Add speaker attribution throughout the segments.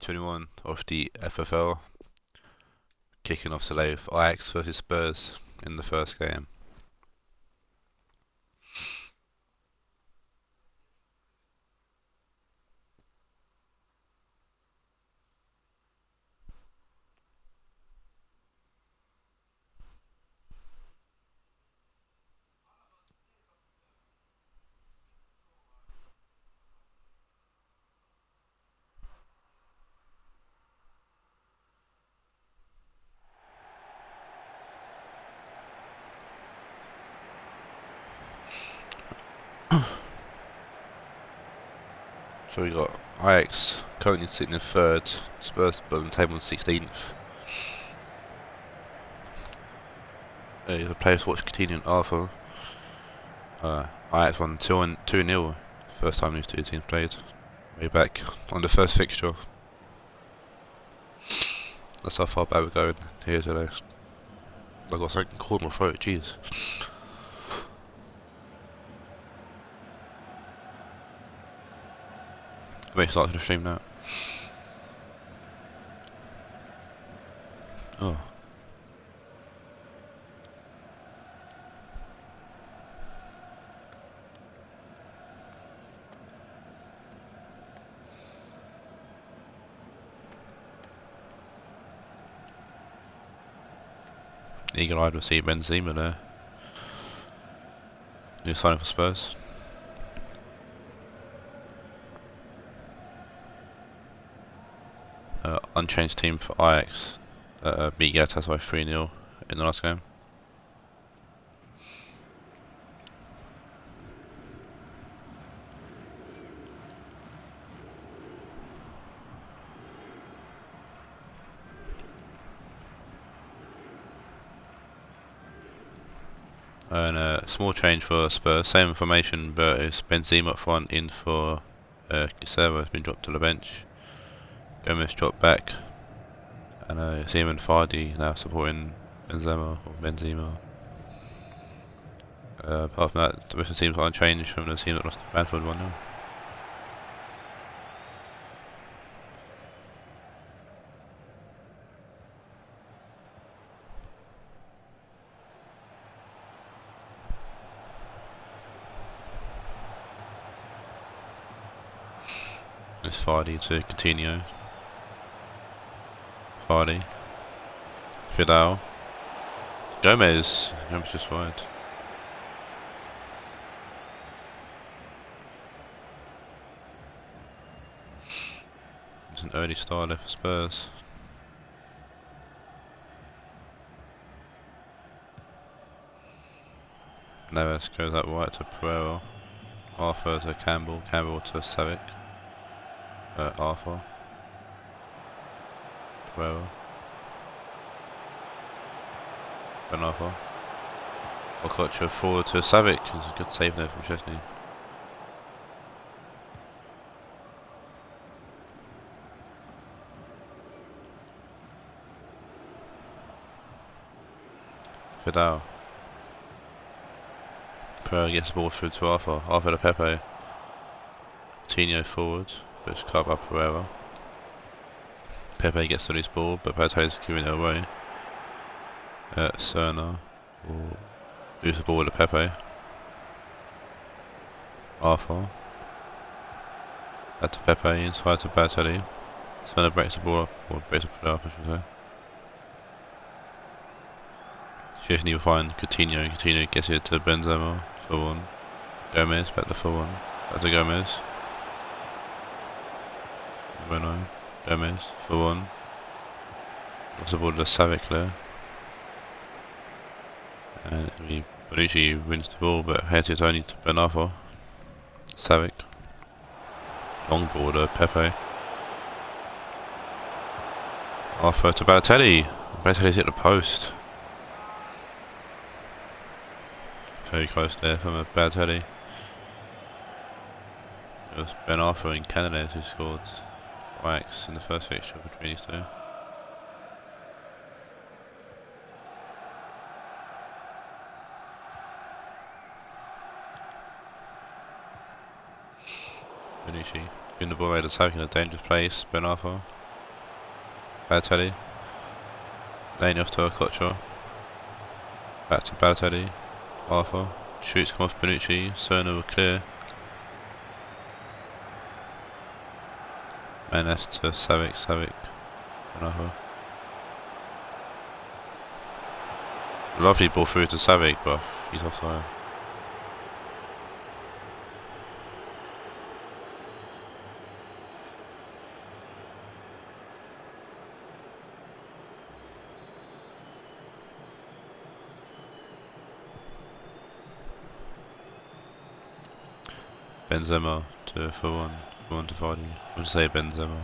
Speaker 1: 21 of the FFL, kicking off today with Ajax versus Spurs in the first game. So we got Ajax currently sitting in third, Spurs bottom of the table in 16th. The players watch Coutinho and Arthur. Ajax won 2-0, first time these two teams played, way back on the first fixture. That's how far back we're going here today. I got something caught in my throat, jeez. We started the stream now. Oh. Eagle-eyed to see Benzema there. New signing for Spurs. Unchanged team for Ajax. Beat Galatasaray 3-0 in the last game. And a small change for Spurs, same information, but it's Benzema up front in for Gisela has been dropped to the bench. Gomez dropped back, and Seaman Fardi now supporting Benzema. Apart from that, the rest of the teams are unchanged from the team that lost to Banfield 1-0. It's Fardi to Coutinho. Fardi. Fidel. Gomez just wide. It's an early start there for Spurs. Neves goes out right to Pereira. Arthur to Campbell. Campbell to Savic. Arthur. Pereira. Ben Arthur. Okocha forward to Savic. It's a good save there from Chesney. Fidel. Pereira gets the ball through to Arthur. Arthur to Pepe. Coutinho forward. But it's cut by Pereira. Pepe gets the loose ball, but Patel's giving it away. Serna will lose the ball to Pepe. Arthur. Back to Pepe, inside to Balotelli. Serna breaks the ball up, or breaks the ball up, I should say. Chesney will find Coutinho. Coutinho gets it to Benzema for one. Gomez back to 4-1. Back to Gomez. Bueno. Gomez for one. Lost the ball to Savic there. And Bonucci wins the ball, but heads it only to Ben Arthur. Savic. Long ball to Pepe. Arthur to Balotelli. Balotelli's hit the post. Very close there from Balotelli. It was Ben Arthur and Canada who scored for Ajax in the first fixture between these two. Bonucci. Getting the ball away to Savic in a dangerous place. Ben Arthur. Balotelli. Lane off to Okocha. Back to Balotelli. Arthur. Shoots come off Bonucci. Cerner will clear. Manes to Savic. Savic. Another. Lovely ball through to Savic, but he's offside. Benzema to for one to Vardy. I'll just say Benzema.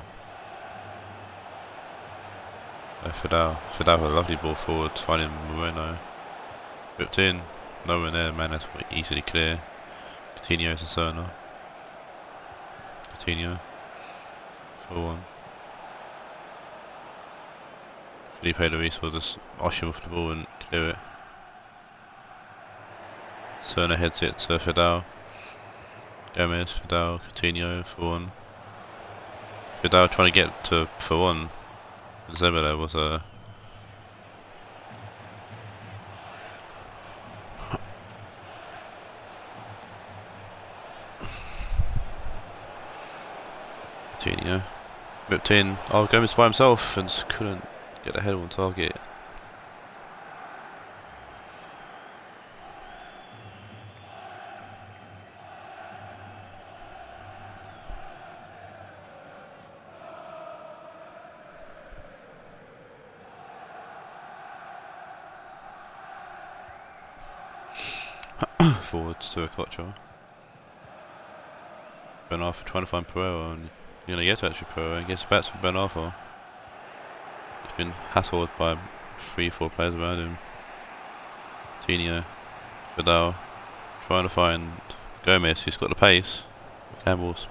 Speaker 1: Fidel had a lovely ball forward, finding Moreno. Whipped in, no one there, Manes easily clear. Coutinho to Cerner. Coutinho, 4-1. Felipe Luis will just osh him off the ball and clear it. Cerner heads it to Fidel. Gomez, Fidel, Coutinho, 4-1. Fidel trying to get to 4-1. Zebeda was a Coutinho whipped in. Oh, Gomez by himself and just couldn't get a head on target. Forwards to Okocha. Ben Arthur trying to find Pereira, and you're going to get to actually Pereira and gets back to Ben Arthur. He's been hassled by 3-4 players around him. Coutinho, Fidel, trying to find Gomez, who's got the pace. Campbell's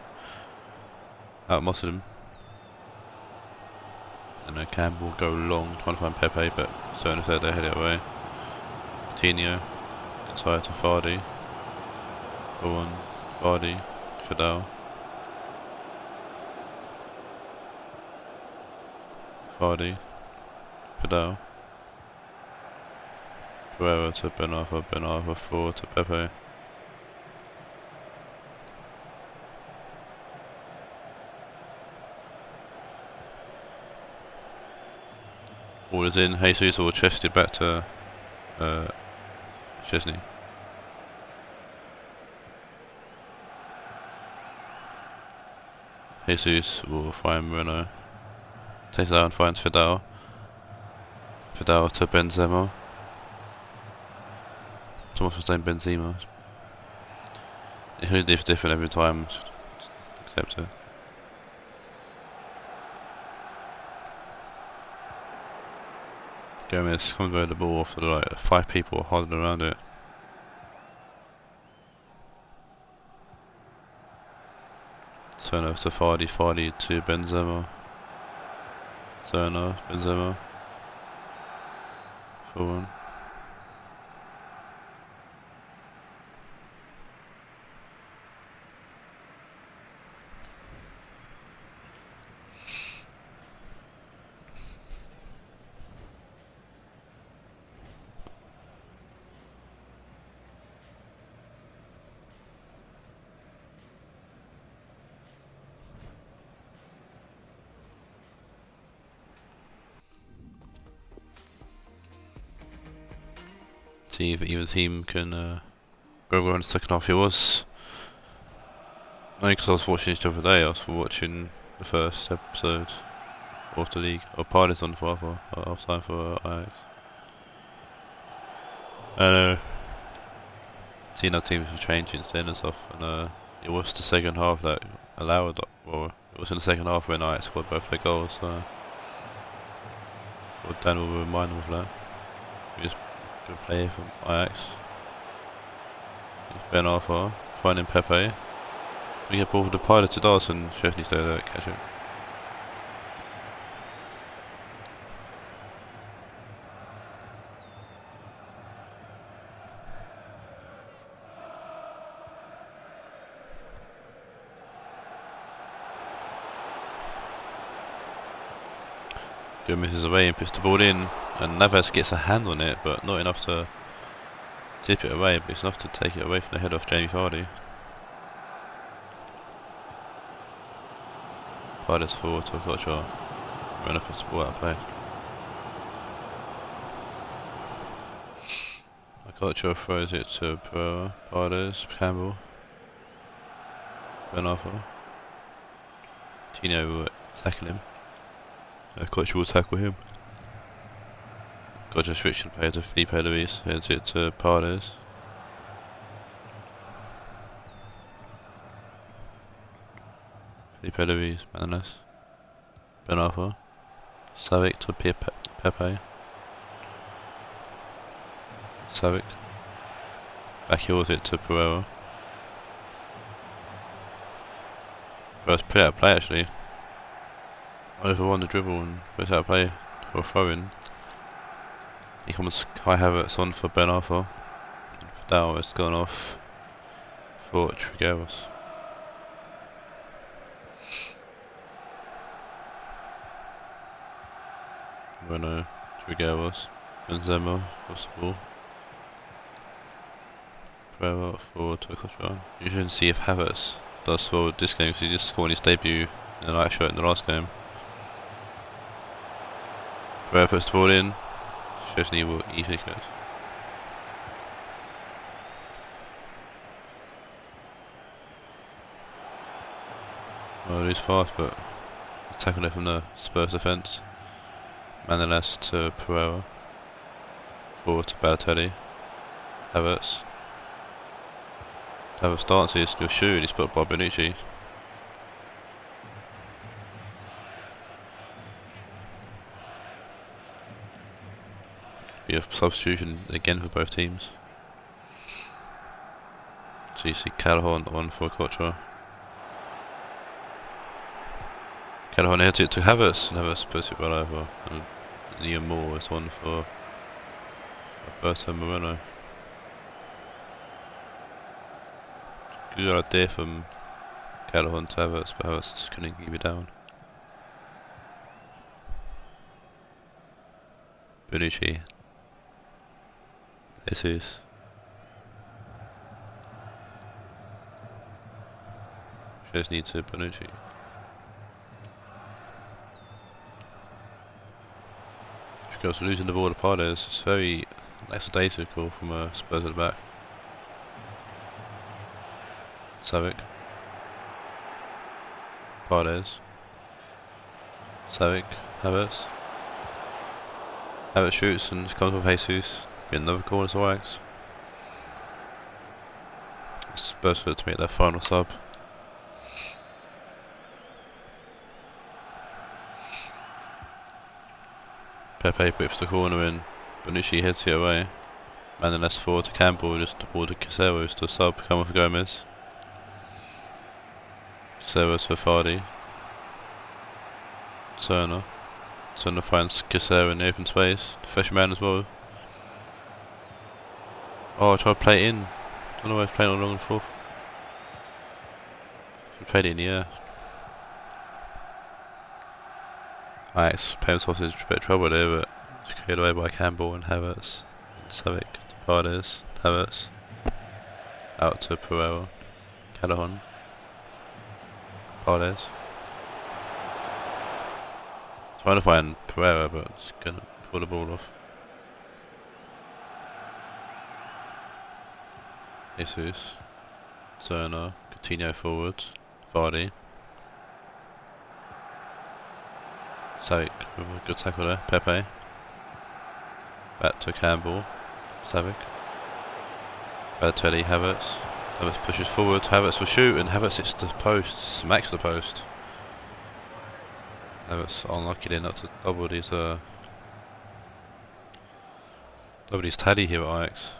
Speaker 1: out-muscled him. And then Campbell go long, trying to find Pepe, but Cerner said they head it away. Coutinho, inside to Vardy. 4-1, Vardy, Fidel. Vardy, Fidel. Pereira to Ben Arthur forward to Pepe. Ball is in, Jesus will chest it back to Chesney. Jesus will find Moreno. Takes it out and finds Fidel. Fidel to Benzema. Someone was saying Benzema. It's really different every time. Accept it. Gomez comes over the ball after like 5 people holding around it. Cerner to Vardy to Benzema. Cerner, Benzema. 4-1. See if either team can go on the second half. It was, I think, because I was watching this the other day, I was watching the first episode of the league, or pilots on the father, half time for Ajax. And seeing how teams were changing then and stuff, and it was the second half that allowed, well, it was in the second half when Ajax scored both their goals, so well, Dan will remind them of that. He was good play from Ajax. Ben Arthur finding Pepe. We get ball for the pilot to Dars and Chesney's there to catch it. Gomez is away and puts the ball in, and Navas gets a hand on it, but not enough to tip it away, but it's enough to take it away from the head of Jamie Vardy. Vardy's forward to Okocha. Run up and ball out of play. Okocha throws it to Vardy's, Campbell, Ben Arthur. Tino will tackle him. Okocha will tackle him. Got a switch to play to Felipe Luis, heads it to Paredes. Felipe Luis, Manalas. Ben Arthur. Savic to Pepe. Savic. Back heels it to Pereira. First put out of play actually. Over on the dribble and puts out of play for a throw in. He comes Kai Havertz on for Ben Arthur. Vidal has gone off for Trigueros. Bueno, Trigueros, Benzema, possible. Pereira for Tokocha. You shouldn't see if Havertz does well with this game because he just scored his debut in the night shirt in the last game. Pereira puts the ball in. Chesney will easily get. Well, he's fast, but tackle it from the Spurs defence. Manolas to Pereira. Forward to Balotelli. Havertz. Havertz dances, he'll shoot, he's put by Bonucci. Be a substitution again for both teams. So you see Callahan on for Okocha. Callahan heads it to Havertz, and Havertz puts it well over. And Liam Moore is on for Alberto Moreno. Good idea from Callahan to Havertz, but Havertz just couldn't keep it down. Bonucci. Jesus. Chesney to Bonucci. Trigueros losing the ball to Paredes. It's very lackadaisical from a Spurs at the back. Savic. Paredes. Savic. Havertz. Havertz shoots and comes with Jesus. Be another corner to Ajax. Spurs to make their final sub. Pepe whips the corner in. Bonucci heads it away. Manolas forward to Campbell, just the ball to Caceres to sub, come off Gomez. Caceres to Vardy. Turner finds Caceres in the open space. The fresh man as well. Oh, I tried to play it in. I don't know why I was playing all long and forth. Should have played it in the air. Ajax playing sausage, a bit of trouble there, but it's cleared away by Campbell and Havertz. And Savic to Paredes. Havertz. Out to Pereira. Callahan. Paredes. Trying to find Pereira, but it's going to pull the ball off. Jesus. Turner. Coutinho forward. Vardy. Savic with a good tackle there. Pepe. Back to Campbell. Savic. Balotelli. Havertz. Havertz pushes forward. Havertz will shoot, and Havertz hits the post. Smacks the post. Havertz unlucky there not to double his taddy here at Ajax.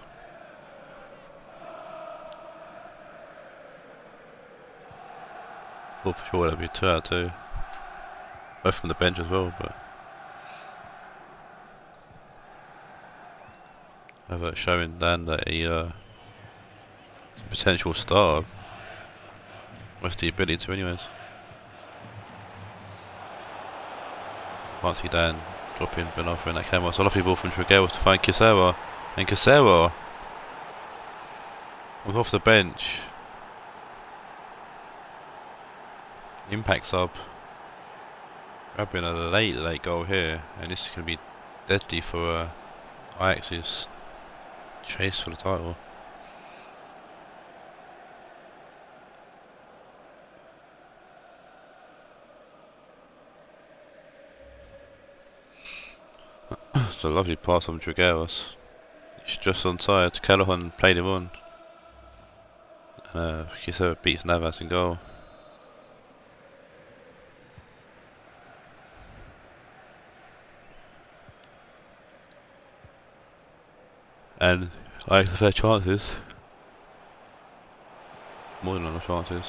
Speaker 1: Thought for sure that'd be 2 out of 2. Both from the bench as well, but Havertz showing Dan that he a potential star. What's the ability to anyways. Can't see Dan dropping Ben Arthur in that camera. It's a lovely ball from Trigueros to find Kisera. And Kisera was off the bench. Impact sub. Grabbing a late goal here. And this is going to be deadly for Ajax's chase for the title. It's a lovely pass from Trigueros. He's just onside. Callahan played him on. And Kisera beats Navas in goal. And Ajax have had chances. More than enough chances.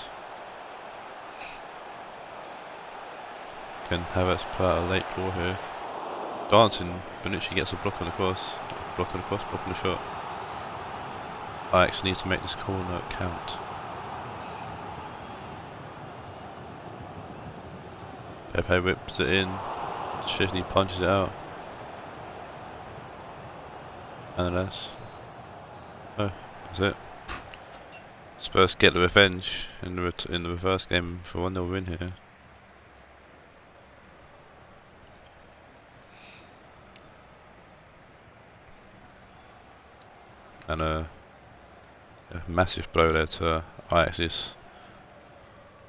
Speaker 1: Can Havertz put out a late draw here? Dancing, Bonucci gets a block on the cross. Block on the cross, block on the shot. Ajax needs to make this corner count. Pepe whips it in. Szczesny punches it out. And that's... oh, that's it. Spurs get the revenge in the reverse game for 1-0 win here. And a massive blow there to Ajax's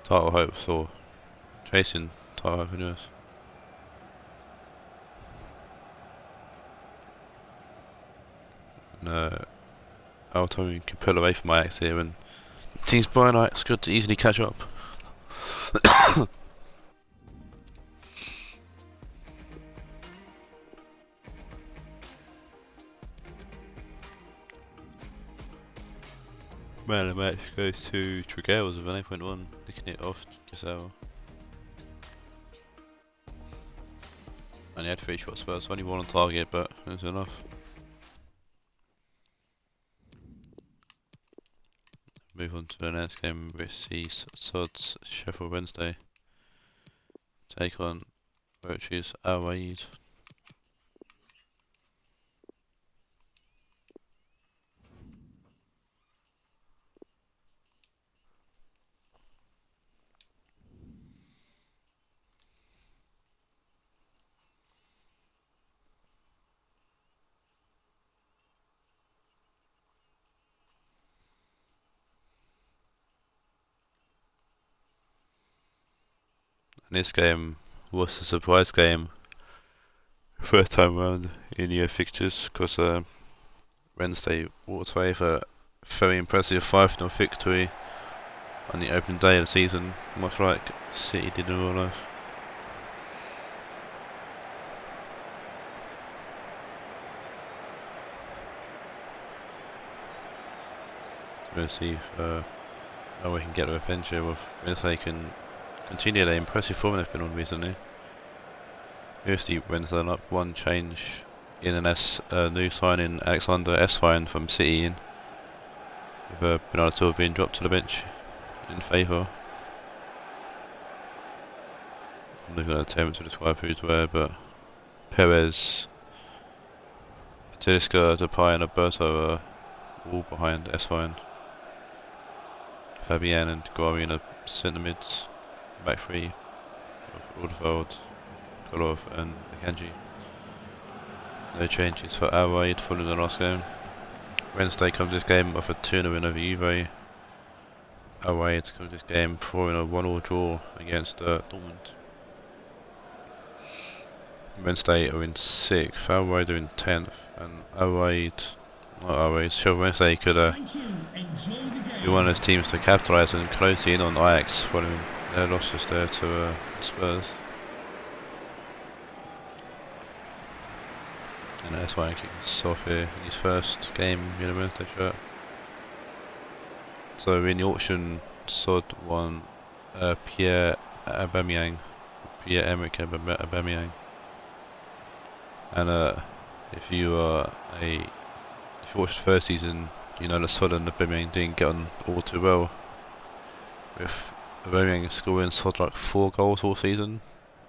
Speaker 1: title hopes, or chasing title hope, who knows. And Taawoun can pull away from Ajax here, and the team's behind Ajax good to easily catch up. Man, the match goes to Trigueros with an 8.1, nicking it off Kisera. And he had 3 shots first, only 1 on target, but it was enough. Move on to the next game, which sees Sod's Sheffield Wednesday take on Roche's Raed. And this game was a surprise game, first time around in year fixtures, because Wednesday walked away with a very impressive 5-0 victory on the opening day of the season, much like City did in real life. So we'll see if how we can get a revenge here with Wednesday can continue the impressive form they've been on recently. Here's the Wednesday lineup, one change in an new signing, Alexander Esfine from City in. With Bernardo Silva being dropped to the bench in favour. I'm not going to attempt to describe who's where, but Perez, Talisca, Depay and Alberto are all behind Esfine. Fabian and Guari in the centre mids. Back 3 of Odegaard, Golov and Akanji. No changes for Raed following the last game. Wednesday comes this game off a 2-0 win over Juve. Raed comes this game following a 1-1 draw against Dortmund. Wednesday are in 6th, Raed are in 10th, and Sheffield Wednesday could be one of those teams to capitalise and close in on Ajax following their losses there to Spurs. And that's why he kicks off here in his first game in a Wednesday shirt. So in the auction, Sod won Pierre-Emerick Aubameyang. And if you watched the first season, you know that Sod and Aubameyang didn't get on all too well. With Aubameyang scoring Sod like 4 goals all season,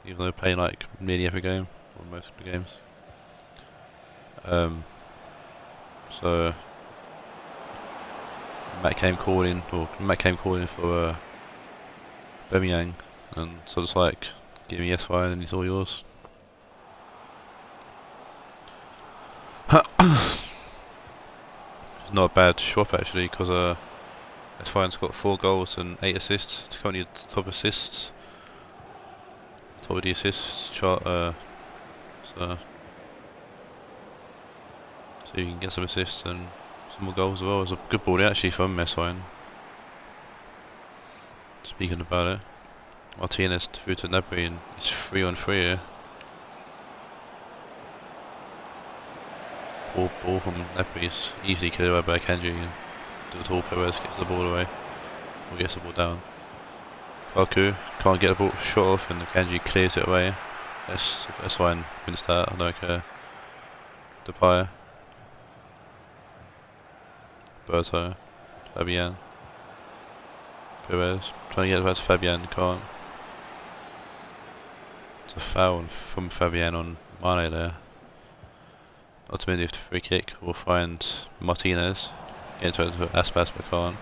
Speaker 1: even though playing like nearly every game. on most of the games. So Matt came calling for Bohemian, and so it's like, give me S1 and he's all yours. Not a bad swap actually, because S5's got 4 goals and 8 assists. It's currently the top assists, top of the assists chart. So you can get some assists and some more goals as well. It's a good ball actually from S5. Speaking about it, Martinez through to Gnabry, and it's 3-on-3 here. Ball from Gnabry is easily cleared by Kanji, and the tall Perez gets the ball away, or gets the ball down. Lukaku can't get the ball shot off, and Kanji clears it away. That's fine, wins that, I don't care. Depay, Berto, Fabian, Perez, trying to get it back to Fabian, can't. It's a foul from Fabian on Mane there. Ultimately, if the free kick, we'll find Martinez, get into Aspas but can't.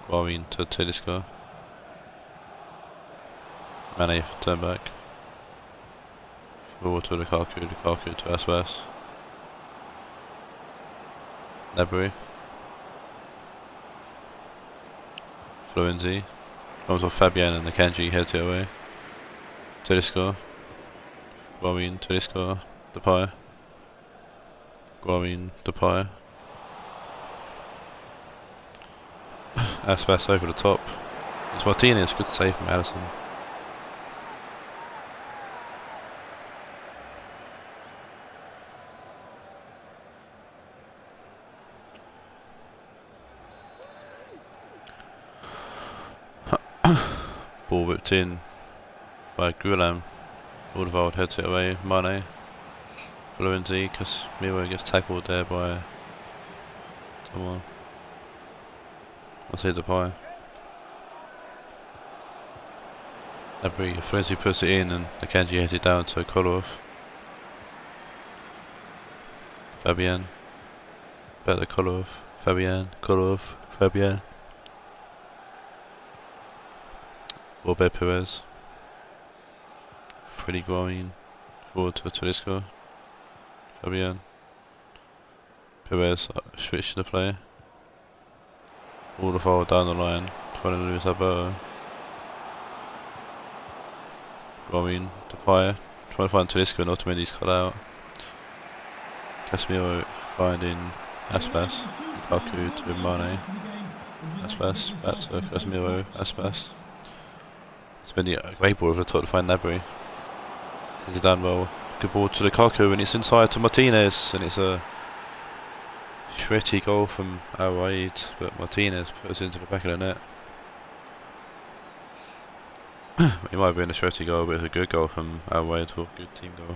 Speaker 1: Guarin to Tedesco. Mane turn back. Forward to Lukaku to Aspas. Gnabry. Florenzi. Comes off Fabian and the Kanji heads it away. Tedesco. Guarin, Tedesco. Depay. Guarin, Depay. Aspas over the top. It's Martinez, good save from Alisson. Ball whipped in by Gulam. Alderweireld heads it away. Mane. Florenzi, Casemiro gets tackled there by someone. I'll say Depay. Florenzi puts it in and the Kanji heads it down to Kolarov. Fabian. Back to Kolarov. Fabian. Kolarov. Fabian. Robert Perez. Freddy Guarin. Forward to Tedesco. Fabian. Perez switch the play. All the forward down the line. Trying to lose Alberto. Guarin. Depay. Trying to find Tedesco and ultimately he's cut out. Casemiro finding Aspas. Lukaku to Mane. Aspas. Back to Casemiro. Aspas. It's been a great ball over the top to find Gnabry. He's done well. Good ball to Lukaku and it's inside to Martinez, and it's a shreddy goal from Raed, but Martinez puts it into the back of the net. It might have been a shreddy goal, but it's a good goal from Raed, a good team goal.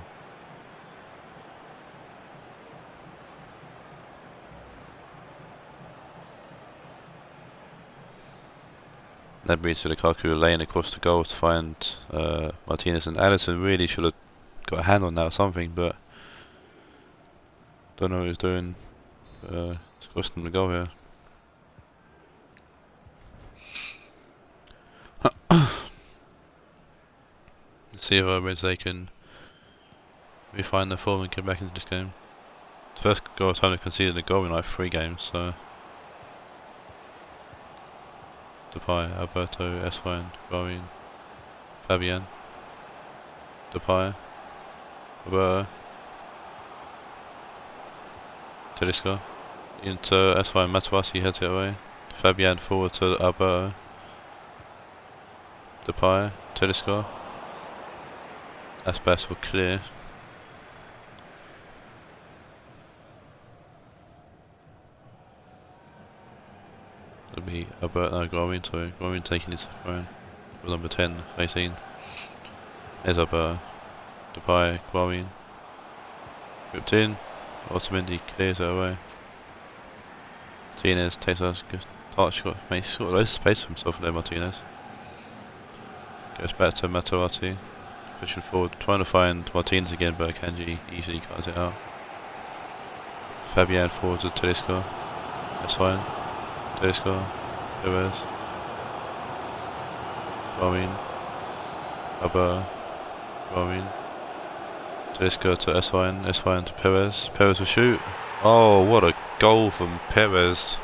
Speaker 1: Gnabry to Lukaku laying across the goal to find Martinez, and Alisson really should have got a hand on that or something, but don't know what he's doing. It's costing him the goal here. Let's see if Madrid can refine their form and get back into this game. The first goal time they conceded a goal in like 3 games, so Depay, Alberto, S1, Guarin, Fabian, Depay, Alberto, Tedesco, into S1, Matuasi heads it away, Fabian forward to Alberto, Depay, Tedesco, Aspas will clear. It'll be Alberto, Guarin, sorry, Guarin taking his throne with number 10, 18. There's Alberto, Depay, Guarin, whipped in, Otamendi clears it away. Martinez takes a good touch, he's got loads of space for himself there, Martinez. Goes back to Materazzi, pushing forward, trying to find Martinez again, but Kanji easily cuts it out. Fabian forward to Tedesco. That's fine. Tedesco. Perez. Ramin. Aber. Ramin. Tedesco to S-Fine. S-Fine to Perez. Perez will shoot. Oh, what a goal from Perez.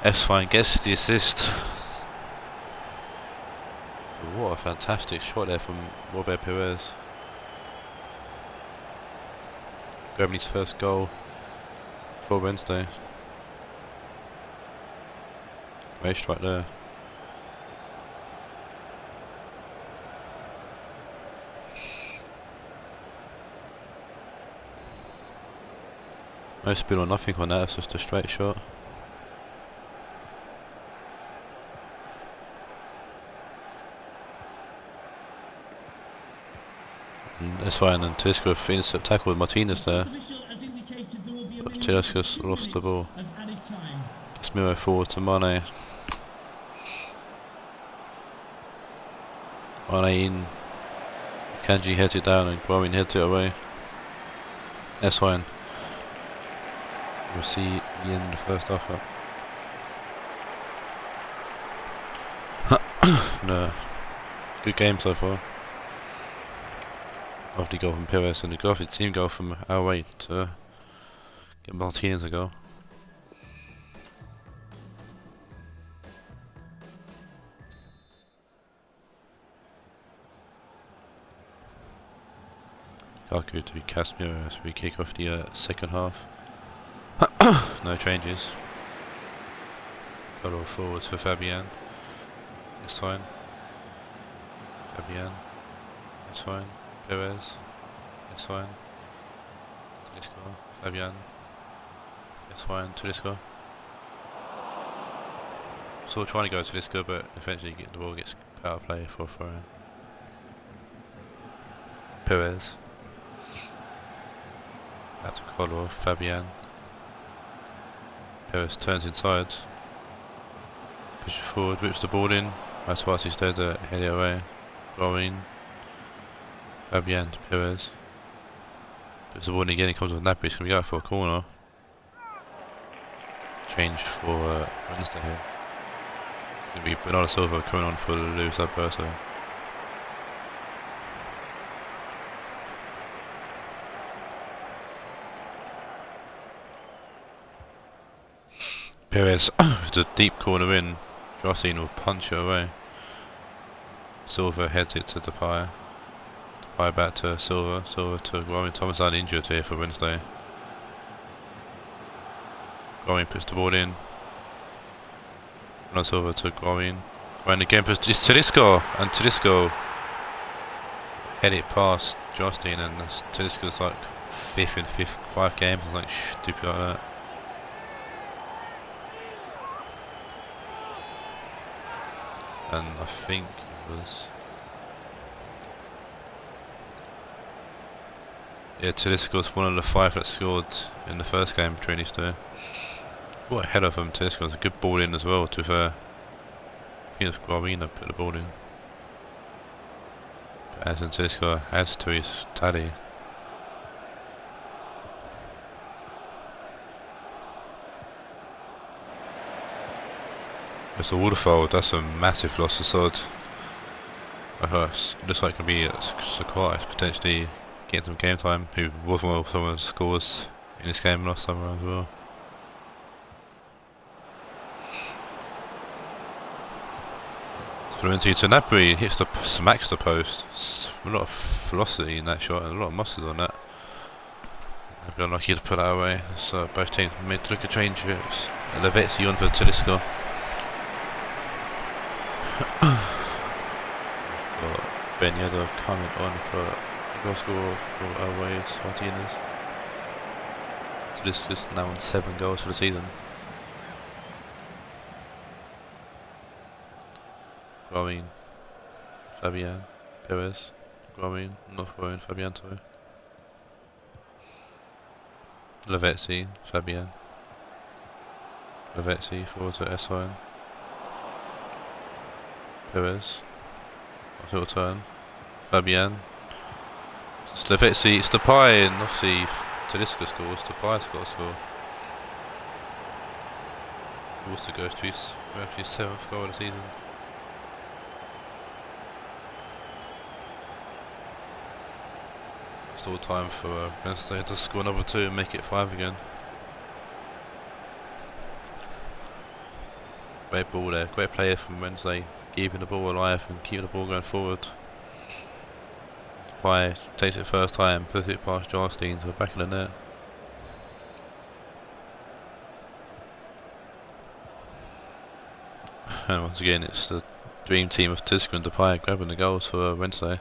Speaker 1: S-Fine gets the assist. What a fantastic shot there from Robert Perez. Grabbing his first goal for Wednesday. Great strike there. No spin or nothing on that, it's just a straight shot. And that's fine, and Tedesco intercept tackle with Martinez there. Tedesco's lost the ball. Smiro forward to Mane. Mane in. Kanji heads it down and Guarin heads it away. That's fine. We'll see the end of the first half. No. Good game so far. After the goal from Perez and the goal, team goal from our way to get Martinez a goal. Lukaku to Casemiro as we kick off the second half. No changes. Got all forwards for Fabian. It's fine. Fabian. It's fine. Perez. It's fine. Tedesco. Fabian. It's fine. Tedesco. Still trying to go to Tedesco, but eventually the ball gets power play for a throw-in. Perez. Back to Kolov. Fabian. Perez turns inside. Pushes forward, whips the ball in. That's why he's dead to head it away. Guarin. Fabian to Perez. Puts the ball in again, he comes with Napoli, he's going to go for a corner. Change for Wednesday here. Going to be Bernardo Silva coming on for Luis Alberto. Perez with the deep corner in. Jossin will punch it away. Silva heads it to Depay. Depay back to Silva. Silva to Guarin. Thomas injured here for Wednesday. Guarin puts the ball in. Bernardo Silva to Guarin. Guarin again puts it's Tedesco, and Tedesco head it past Jostin, and Tedesco's like fifth in 5 games, like stupid like that. And I think it was... Yeah, Tedesco's one of the 5 that scored in the first game between these two. What a header from Tedesco, it's a good ball in as well, to be fair. I think it's Guarin that put the ball in. But as Tedesco adds to his tally. It's a waterfall, that's a massive loss of sod. It looks like it could be Sokratis potentially getting some game time, who was one of someone scores in this game last time around as well. Florenzi to Napoli, hits the smacks the post. A lot of velocity in that shot and a lot of mustard on that. Napoli unlucky to put that away, so both teams made to look at changes. Lavezzi on for Tedesco. Ben Yedder coming on for the goal scorer for Raed Martinez. So this is now on 7 goals for the season. Guarin, Fabian, Perez, Guarin, not Guarin, Fabian, sorry. Lavezzi, Fabian. Lavezzi forward to S-Fine. Perez. Little turn. Fabian. It's Lavezzi, it's Depay, and obviously Talisca scores, Depay's got a score. He also goes to his 7th goal of the season. Still time for Wednesday to score another 2 and make it 5 again. Great ball there, great play from Wednesday, keeping the ball alive and keeping the ball going forward. Depay takes it first time, puts it past Jarstein to the back of the net. And once again it's the dream team of Talisca and Depay grabbing the goals for Wednesday.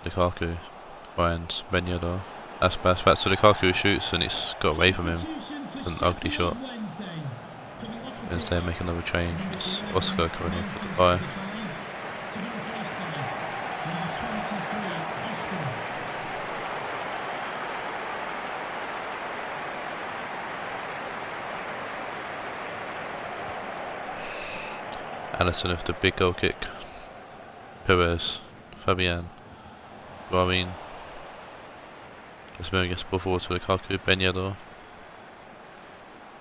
Speaker 1: Lukaku finds Ben Yedder. Aspas back to Lukaku, shoots and it's got away from him. It's an ugly shot. Wednesday make another change. It's Oscar coming in for Depay. Allison with the big goal kick. Perez, Fabian, Raed. Gasmer gets ball forward to Lukaku, Ben Yedder.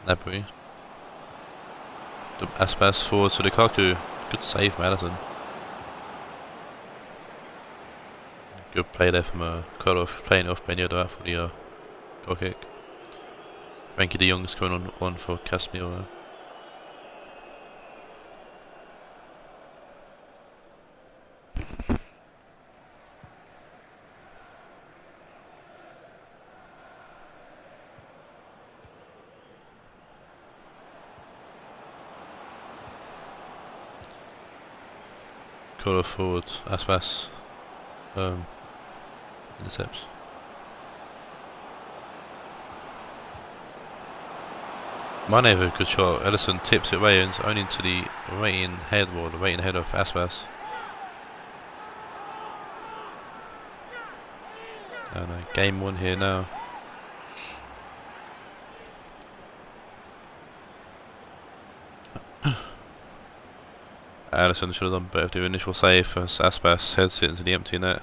Speaker 1: Gnabry. Aspas forward to Lukaku. Good save from Allison. Good play there from Koloff, playing off Ben Yedder out for the goal kick. Frankie de Jong's going on for Casemiro. Koloff forward, Aspas intercepts. Mane with a good shot. Ellison tips it away and only into the waiting head or the waiting head of Aspas. And game 1 here now. Allison should have done better to do initial save as Aspas heads it into the empty net.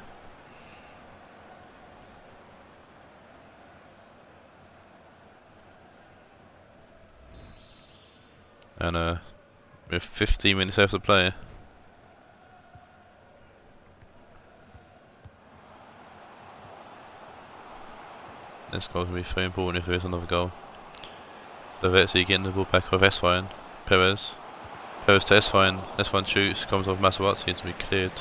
Speaker 1: And with 15 minutes left to play. This goal can be very important if there is another goal. Lavezzi getting the ball back with Esfine. Perez. Perez to Esfine. Esfine shoots, comes off Masawatsi to be cleared.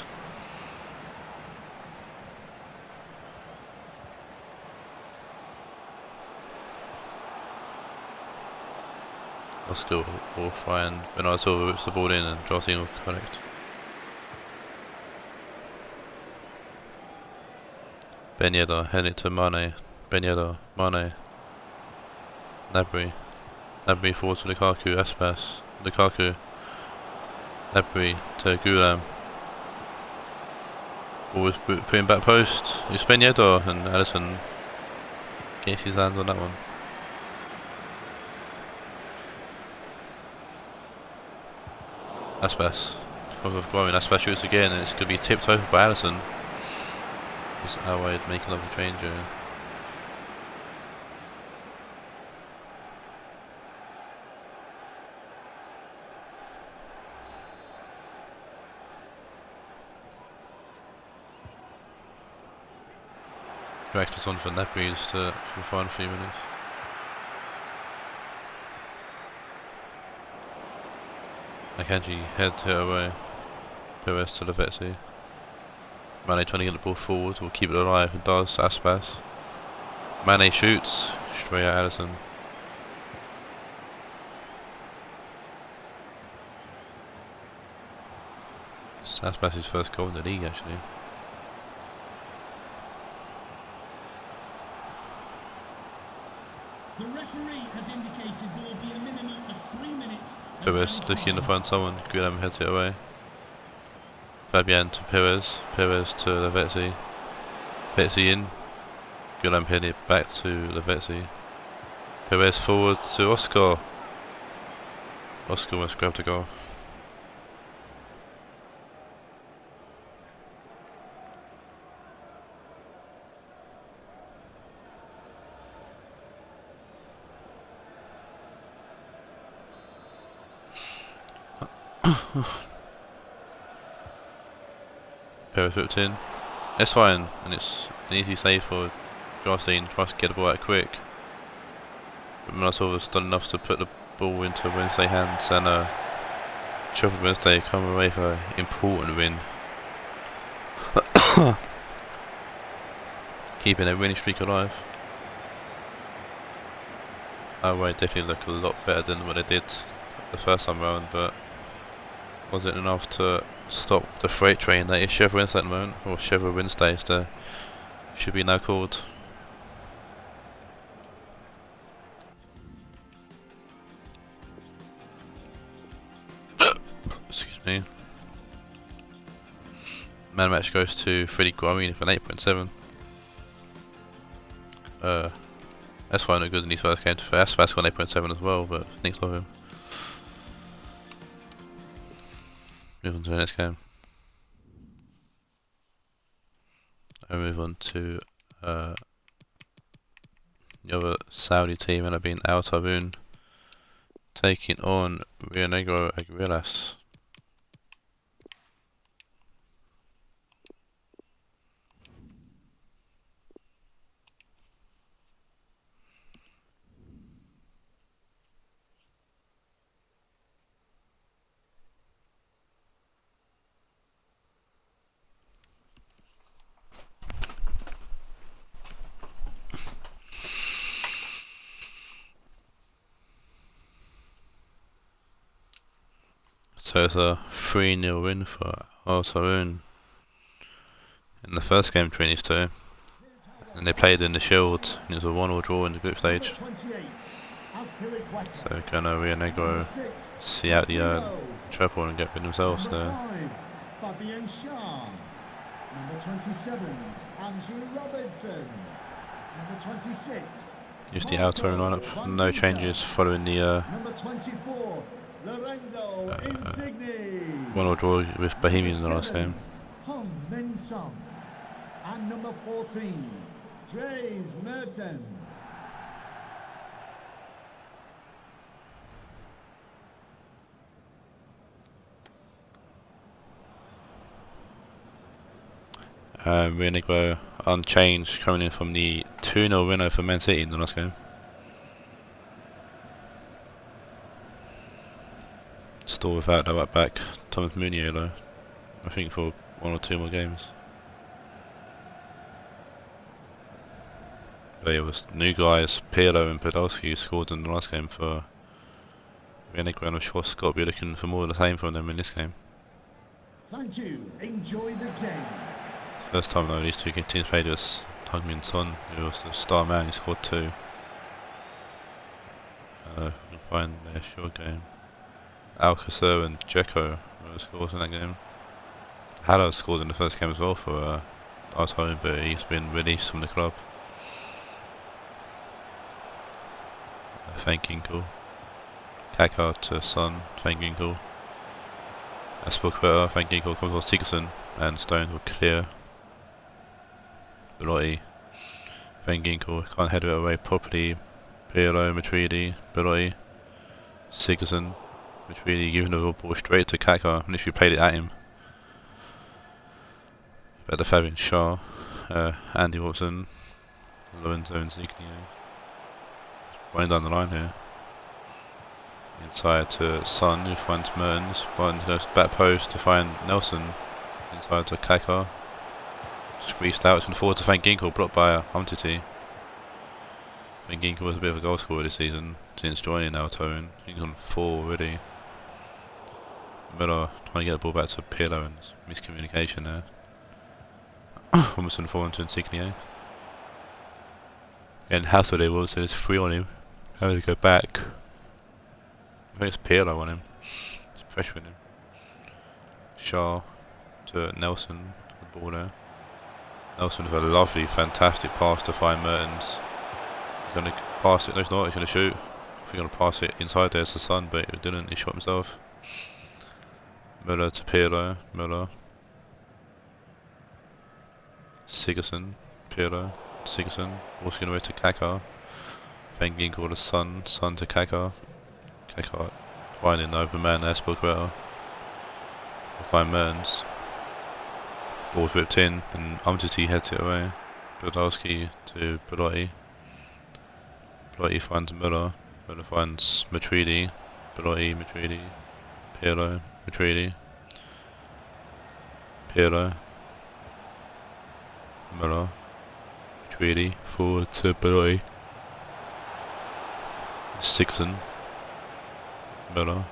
Speaker 1: Oscar will find Bernard Silva, whips the ball in and Jarstein will connect. Ben Yedder, hand it to Mane. Ben Yedder, Mane. Gnabry. Gnabry forward to Lukaku, Aspas. Lukaku. Gnabry to Gulam. Ball was put in back post. It's Ben Yedder and Allison gets his hands on that one. Aspas comes off Guarin. Aspas shoots again and it's going to be tipped over by Allison. Just how I'd make another change here. Practice on for Gnabry for the final few minutes. Akanji head to away. Perez to Lavezzi. Mane trying to get the ball forward, will keep it alive and does. Aspas. Mane shoots straight at Allison. It's Aspas' first goal in the league actually.
Speaker 2: The referee has indicated there will be a minimum of 3 minutes.
Speaker 1: Perez looking to find someone. Gulam heads it away. Fabian to Perez. Perez to Lavezzi. Lavezzi in. Gulam heading it back to Lavezzi. Perez forward to Oscar. Oscar almost grabbed a goal. Perez whipped in. That's fine, and it's an easy save for Jarstein. Tries to get the ball out quick. But Minnesota's done enough to put the ball into Wednesday hands, and Sheffield Wednesday come away with an important win. Keeping their winning streak alive. Raed definitely look a lot better than what they did the first time round, but wasn't enough to stop the freight train that is Sheffield Wednesday at the moment, or Sheffield Wednesday as they should be now called. Excuse me. Man of the match goes to Freddie Guarini for an 8.7. That's why not good in his first game to first. That's got an 8.7 as well, but thanks of him. Move on to the next game. I move on to the other Saudi team, and I've been Taawoun taking on Rionegro Aguilas. So it's a 3-0 win for Taawoun in the first game between these two, and they played in the Shield, and it was a 1-1 draw in the group stage. So gonna Rionegro see out the treble and get rid of themselves there. Just the Taawoun lineup, no changes following the 1-1 draw with Bohemian in the last game.
Speaker 2: And number 14, Dries Mertens.
Speaker 1: Rionegro unchanged, coming in from the 2-0 win over Man City in the last game. Still without the right back, Thomas Meunier though, I think for 1 or 2 more games. But it was new guys, Pirlo and Podolski, who scored in the last game for Rionegro, and I'm sure Scott will be looking for more of the same from them in this game.
Speaker 2: Thank you. Enjoy the game.
Speaker 1: First time though these two teams played was Heung-min Son, who was the star man, he scored 2. You'll find their short game. Alcacer and Dzeko were the scores in that game. Haller scored in the first game as well for Taawoun, but he's been released from the club. Van Ginkel. Kaká to Son, Van Ginkel. Aspilicueta, Van Ginkel comes off Sigurdsson, and Stones will clear. Belotti, Van Ginkel can't head it away properly. Pirlo, Matchday, Belotti, Sigurdsson. Which really giving the ball straight to Kaká, and literally played it at him. But the Fabian Shaw, Andy Watson, Lorenzo Insigne, running down the line here. Inside to Son, who finds Mertens. Mertens goes back post to find Nelson. Inside to Kaká. Squeezed out, it's going to forward to Van Ginkel, blocked by Umtiti. Van Ginkel was a bit of a goal scorer this season since joining Taawoun. He's on 4 already. Miller trying to get the ball back to Pirlo, and miscommunication there. Almost on forward to Insigne. And Hasselday was, so there's 3 on him. Having to go back. I think it's Pirlo on him. It's pressuring him. Shaw to Nelson, the ball there. Nelson with a lovely, fantastic pass to find Mertens. He's going to pass it, no he's not, he's going to shoot. If he's going to pass it inside there to the Sun, but he didn't, he shot himself. Müller to Pirlo, Müller. Sigurdsson, Pirlo, Sigurdsson, also going away to Kaká. Van Ginkel to Son, Son to Kaká. Kaká finding the open man there, Aspilicueta. We'll find Merns. Ball's whipped in and Umtiti heads it away. Podolski to Belotti. Belotti finds Müller. Müller finds Matridi. Belotti, Matridi. Pirlo, Matridi. Pirlo. Müller. Matridi. Forward to Belotti. Sigson. Müller.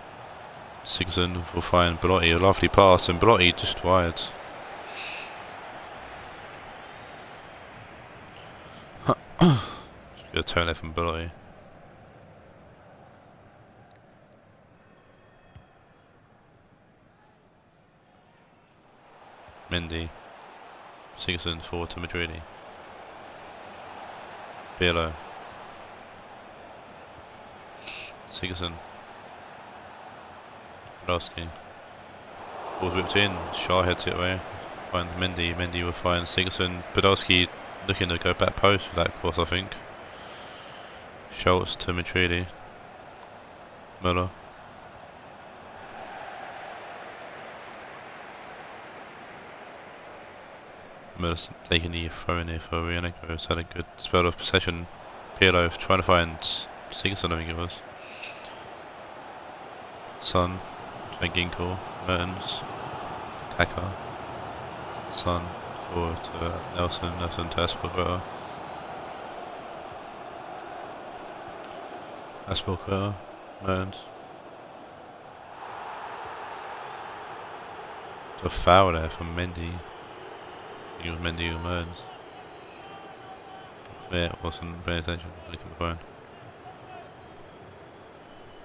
Speaker 1: Sigson will find Belotti. A lovely pass and Belotti just wide. Just get a turn left from Belotti. Mendy. Sigson forward to Madrid. Pirlo. Sigson. Podolski. Ball's whipped in. Shaw heads it away. Finds Mendy. Mendy will find Sigson. Podolski looking to go back post with that course, I think. Schultz to Matridi. Müller. Müller's taking the throw in here for Rionegro. He's had a good spell of possession. Pirlo trying to find Sigson, I think it was. Son. Van Ginkel. Mertens. Kaka. Son. Forward to Nelson. Nelson to Aspelqueta. Aspelqueta. Mertens. A foul there from Mendy. It was Mendy or Mertens. Yeah, wasn't paying attention. Looking at the phone.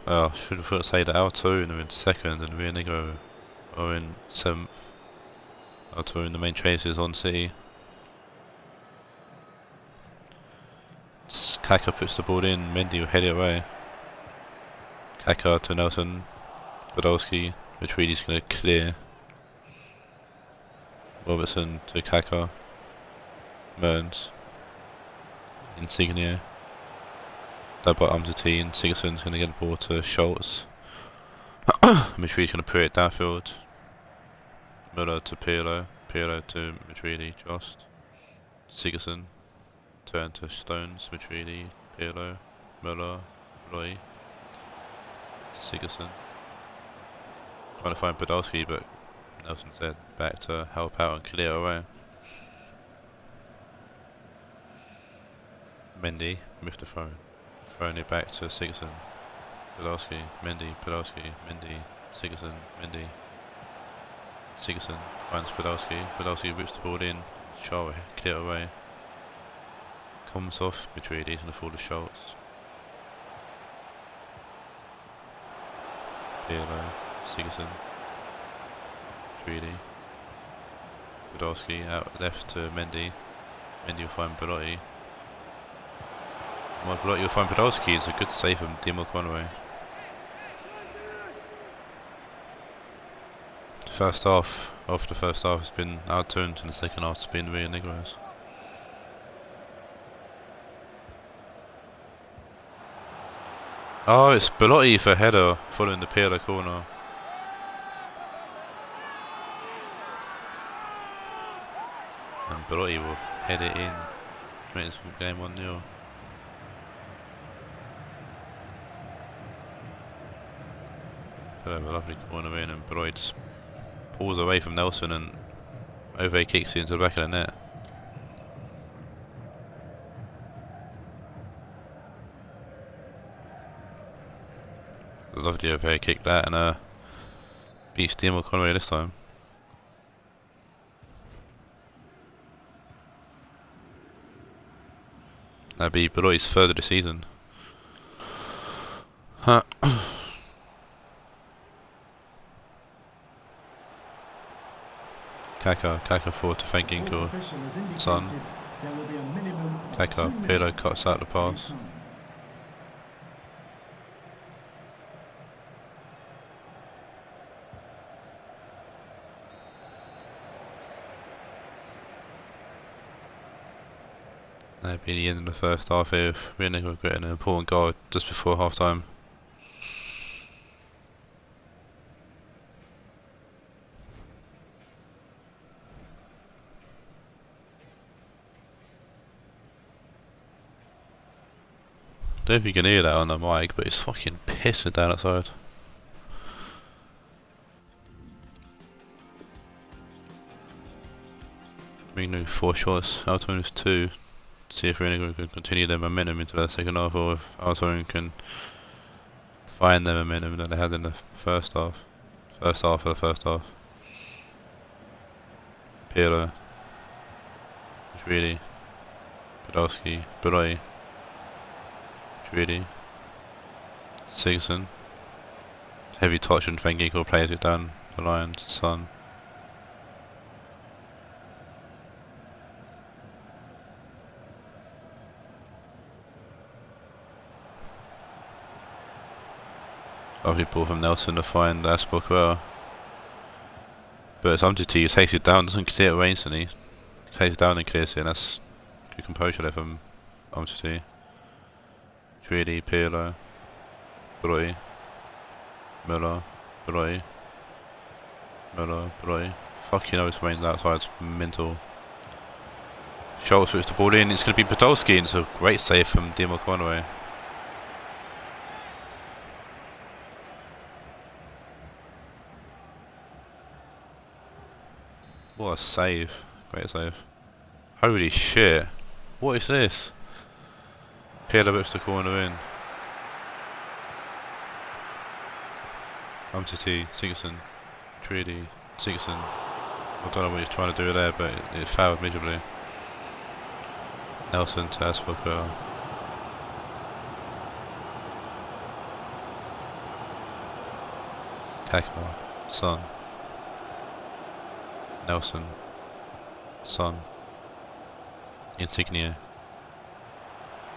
Speaker 1: Oh, should have say that Taawoun are in second and Rionegro are in 7th. Taawoun, the main chase is on City. Kaka puts the ball in, Mendy will head it away. Kaka to Nelson. Podolski. Matridi's going to clear. Robertson to Kaka. Merns. Insigne. Led by Umtiti and Sigurdsson's going to get the ball to Schultz. Matridi's going to put it downfield. Müller to Pirlo. Pirlo to Matridi, Jost. Sigurdsson. Turn to Stones. Matridi. Pirlo. Müller. Roy. Sigurdsson. Trying to find Podolski, but Nelson said back to help out and clear away. Mendy with the phone. Throwing it back to Sigurdsson. Podolski, Mendy, Podolski, Mendy, Sigurdsson, Mendy. Sigurdsson finds Podolski. Podolski whips the ball in. Shaw clear away. Comes off. Matridi's going to fall to Schultz. Pirlo, Sigurdsson. Matridi. Podolski out left to Mendy. Mendy will find Belotti. Well, Belotti will find Podolski. It's a good save from Dimo Conway. First half, after the first half, has been Taawoun, and the second half has been Rionegros. Oh, it's Belotti for header following the Pirlo corner. And Belotti will head it in. Makes the game 1-0. Put over a lovely corner in, and Belotti just pulls away from Nelson and over kicks it into the back of the net. Lovely over kick that, and beats Dimo Conway this time. That'd be Belotti's third of the season. Kaka forward to Van Ginkel. Son. Kaka, Pirlo cuts out the pass. That'd be the end of the first half here if Rionegro getting an important goal just before half time. Don't know if you can hear that on the mic, but it's fucking pissing down outside. Rionegro 4 shots, Taawoun is 2. See if Rionegro can continue their momentum into the second half, or if Taawoun can find their momentum that they had in the first half. First half of the first half. Pirlo, Juventus, Podolski, Beloy, Juventus, Sigurdsson. Heavy touch and Van Ginkel plays it down the line to Son. Lovely ball from Nelson to find Aspoquel. But it's Umtiti who takes it down, doesn't clear it away instantly. Takes it down and clears it, and that's good composure there from Umtiti. Juventus, Pirlo, Beloy, Müller, Beloy, Müller, Beloy. Fucking hell, his range outside, it's mental. Schultz puts the ball in, it's going to be Podolski, and it's a great save from Dimo Conway. What a save. Great save. Holy shit. What is this? Pirlo whips the corner in. Umtiti, Sigurdsson, Treaty, Sigurdsson. I don't know what he's trying to do there, but it fouled miserably. Nelson to Aspoquel. Kaká, Son. Nelson, Son, Insigne,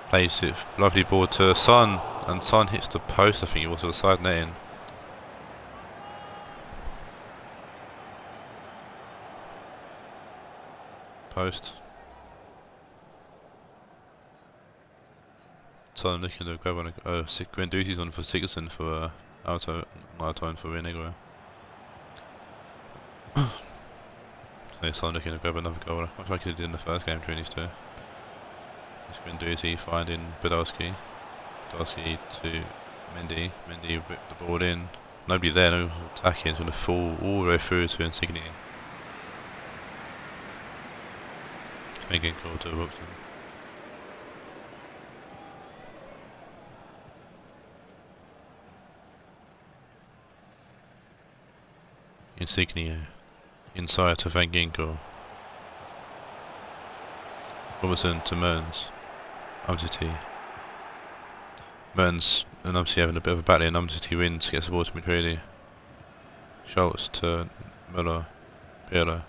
Speaker 1: plays it, lovely ball to Son, and Son hits the post, I think it was, to the side netting. Post. Son looking to grab on Guendouzi's on for Sigurdsson for Taawoun for Rionegro. So Son looking to grab another goal, much like he did in the first game between these two. It's Guendouzi finding Podolski. Podolski to Mendy. Mendy whipped the ball in. Nobody there, no attacking. It's going to fall all the way through to Insigne. Making call to Robson. Insigne. Inside to Van Ginkel. Robertson to Merns. Umtiti. Merns and Umtiti having a bit of a battle, and Umtiti wins, gets the ball to Madrid. Schultz to Müller. Pirlo.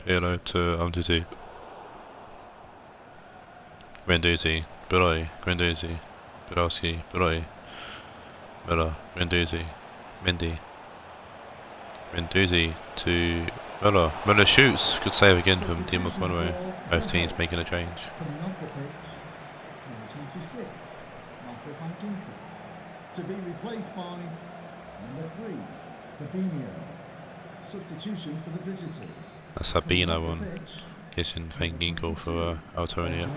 Speaker 1: Pirlo to Umtiti. Guendouzi. Beloy. Guendouzi. Podolski. Beloy. Müller. Guendouzi. Mendy. Guendouzi to Müller. Müller shoots. Good save again from Dimo Conway. Both teams making a change.
Speaker 3: Coming off the pitch, number 26, Marco Van Ginkel. To be replaced by number 3, Bohemian. Substitution for the visitors.
Speaker 1: That's Sabino on. Kissing Van Ginkel for Altonia.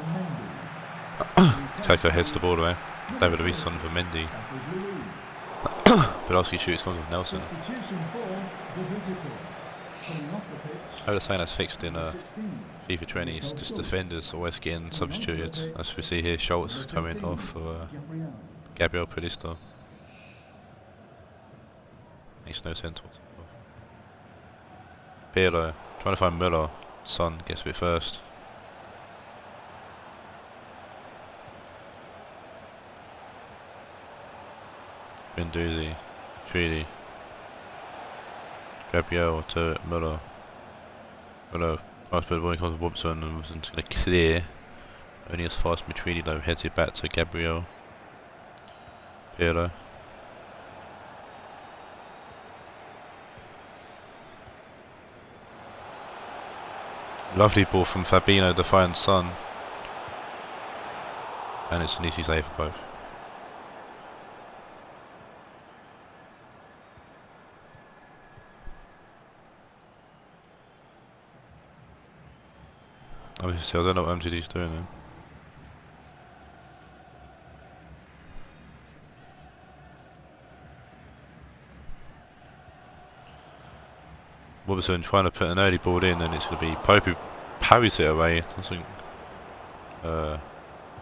Speaker 1: Kaká heads the ball away. David Luiz on for Mendy. Podolski shoots, comes with Nelson. I was saying that's fixed in FIFA 20, it's just defenders always getting substituted. As we see here, Schultz coming off for Gabriel Pelisto. Makes no sense whatsoever. Pirlo, trying to find Müller. Son gets it first. Guendouzi, Treaty, Gabriel to Müller. Müller pass the ball, comes to Robson and wasn't going to clear. Only as fast as Matrini though, heads it back to Gabriel. Pirlo. Lovely ball from Fabinho to find Son. And it's an easy save for both. Obviously, I don't know what MTD's doing then. Robertson trying to put an early ball in, and it's going to be Pope who parries it away. Doesn't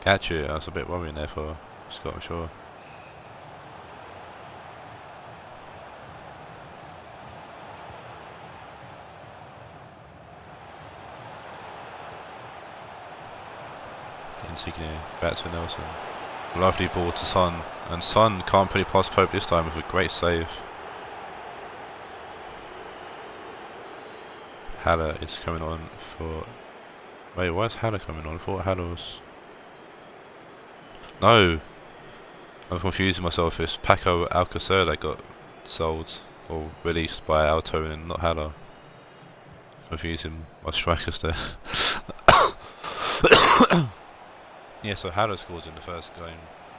Speaker 1: catch it. That's a bit worrying there for Scott, I'm sure. Insigne back to Nelson. Lovely ball to Son, and Son can't put it past Pope this time with a great save. Haller is coming on for... Wait, why is Haller coming on? I thought Haller was... No! I'm confusing myself. It's Paco Alcacer that got sold or released by Alto and not Haller. Confusing my strikers there. Yeah, so Haller scores in the first game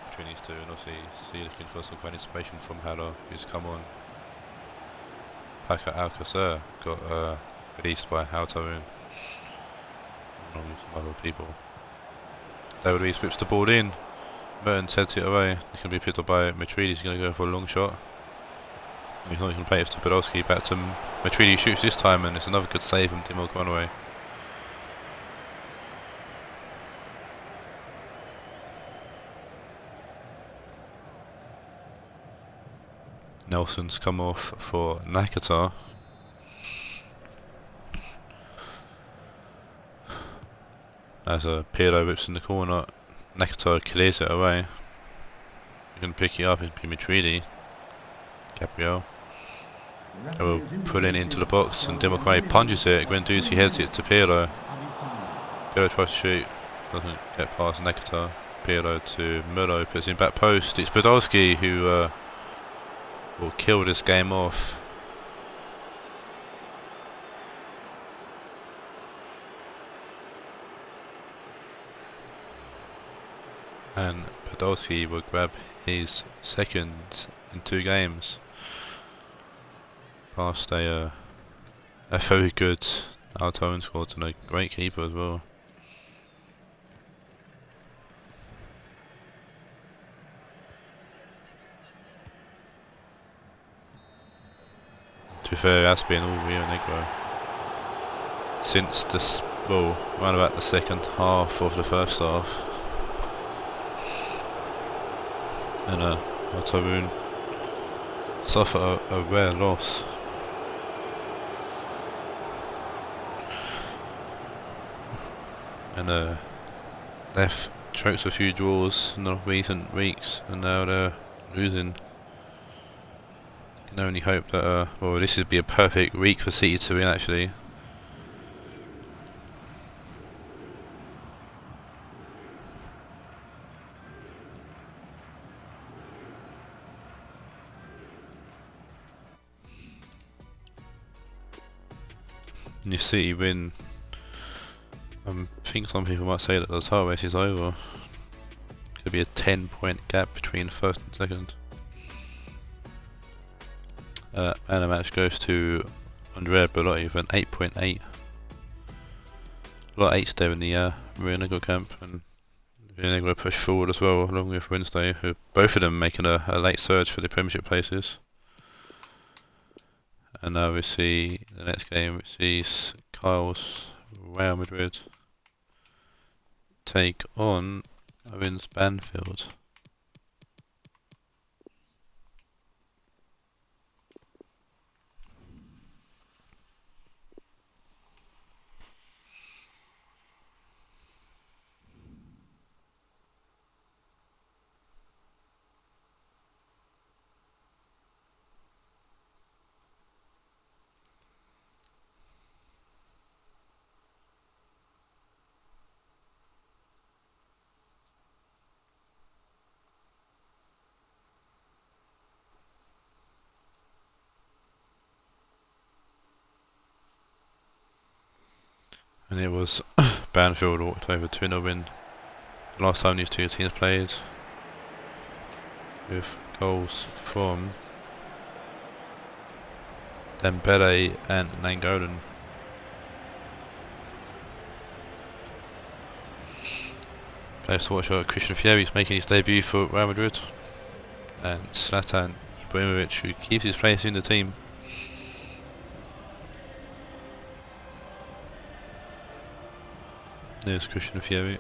Speaker 1: between these two, and obviously looking for some kind of inspiration from Haller, who's come on. Paco Alcacer got released by Taawoun, along with some other people. David Luiz whips the ball in. Mertens heads it away. It can be picked up by Madrid. He's going to go for a long shot. He's not going to play it to Podolski. Back to Madrid. Shoots this time, and it's another good save from Timo Conway. Nelson's come off for Nakata. As a Pirlo whips in the corner, Nakata clears it away. You can pick it up, it'd be Mitridi. Gabriel. They will pull it into the box, and Democrate punches it. Guendouzi heads it to Pirlo. Pirlo tries to shoot, doesn't get past Nakata. Pirlo to Mulo, puts in back post. It's Podolski who will kill this game off. And Podolski will grab his second in 2 games. Past a very good Taawoun squad and a great keeper as well. To be fair, it has been all Rionegro since this, well, around about the second half of the first half. And Taawoun suffer a rare loss. And they've choked a few draws in the recent weeks, and now they're losing. You can only hope that well, this would be a perfect week for City to win, actually. And if City win, I think some people might say that the title race is over. Could be a 10-point gap between first and second. And the match goes to Andrea Bellotti with an 8.8. A lot of 8s there in the Rionegro camp, and Rionegro push forward as well, along with Wednesday, who both of them making a late surge for the Premiership places. And now we see the next game, which sees Kyle's Real Madrid take on Owen's Banfield. And it was Banfield walked over 2-0 win the last time these two teams played, with goals from Dembele and Nainggolan. Players to watch out: Christian Fieri's making his debut for Real Madrid, and Zlatan Ibrahimovic, who keeps his place in the team. Yeah, it's Christian Fieri.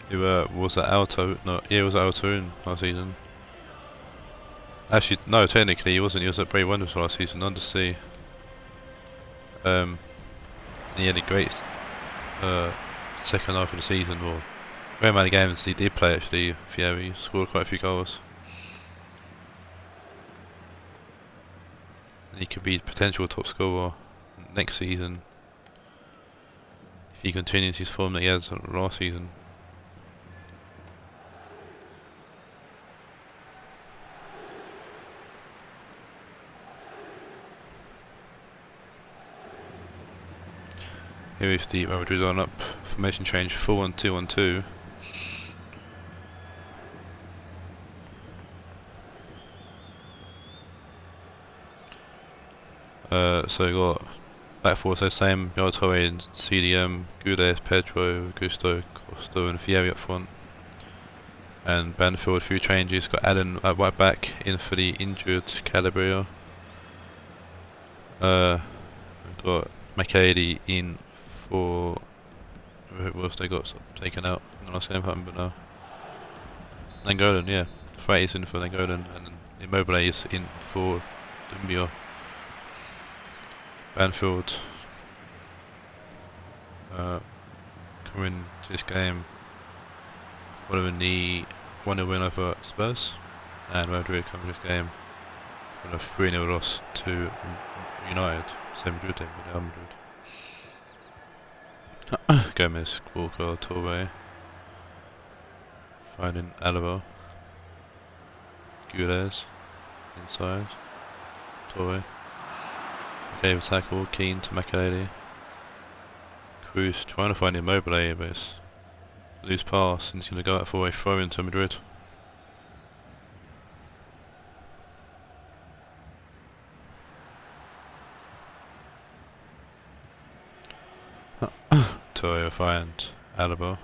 Speaker 1: Who was at Alto? No, yeah, he was at Alto last season. Actually, no, technically he wasn't. He was at Brave Wonders last season, undersea. He had a great second half of the season, or very many games he did play actually. Fieri scored quite a few goals. And he could be potential top scorer next season if he continues his form that he had last season. Here is the Real Madrid on up. Formation change 4-1-2-1-2. So we got back four, so same Yotore and CDM, Gudes, Pedro, Gusto, Costa and Fieri up front. And Banfield, a few changes. Got Allen at right back in for the injured Calabria. We've got McAdie in for who else they got taken out in the last game, I can't remember now. Langolan, yeah. Frey is in for Langolan and Immobile is in for Dumbia. Banfield coming to this game following the 1-0 win over Spurs, and Real Madrid coming to this game with a 3-0 loss to United, same Madrid team, Real Madrid. Gomez, Walker, Torre, finding Alaba, Gudes, inside, Torre, gave a tackle, Keane to McAlady, Cruz trying to find Immobile, but it's loose pass and he's going to go out for a throw into Madrid. Torre find Alaba.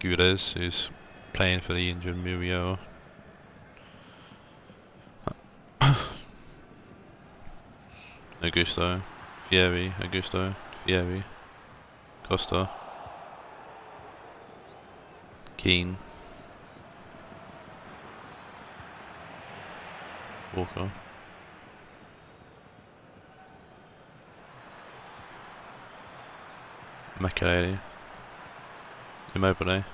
Speaker 1: Gudes who's playing for the injured Muriel. Augusto, Fieri, Costa, Keane, Walker, McAlady, Immobile,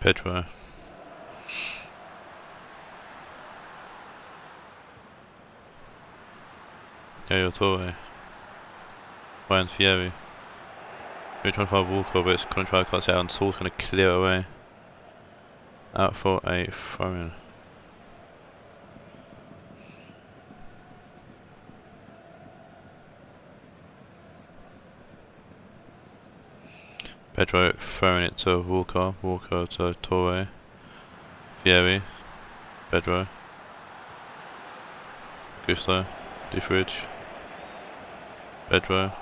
Speaker 1: Pedro, Yaya Torre, Ryan Fieri. We're trying to find Walker, but it's going to try to cut it out and Saul's going to clear away. Out for a throw-in. Pedro throwing it to Walker, Walker to Torre, Fieri, Pedro, Gusto, Difridge, Pedro,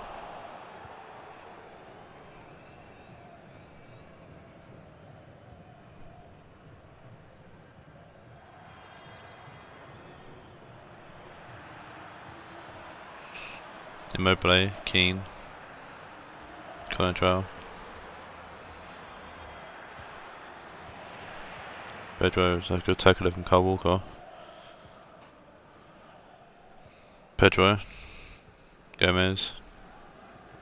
Speaker 1: Immobile, Keane, Colin, Pedro, so a good tackle from Kyle Walker. Pedro, Gomez,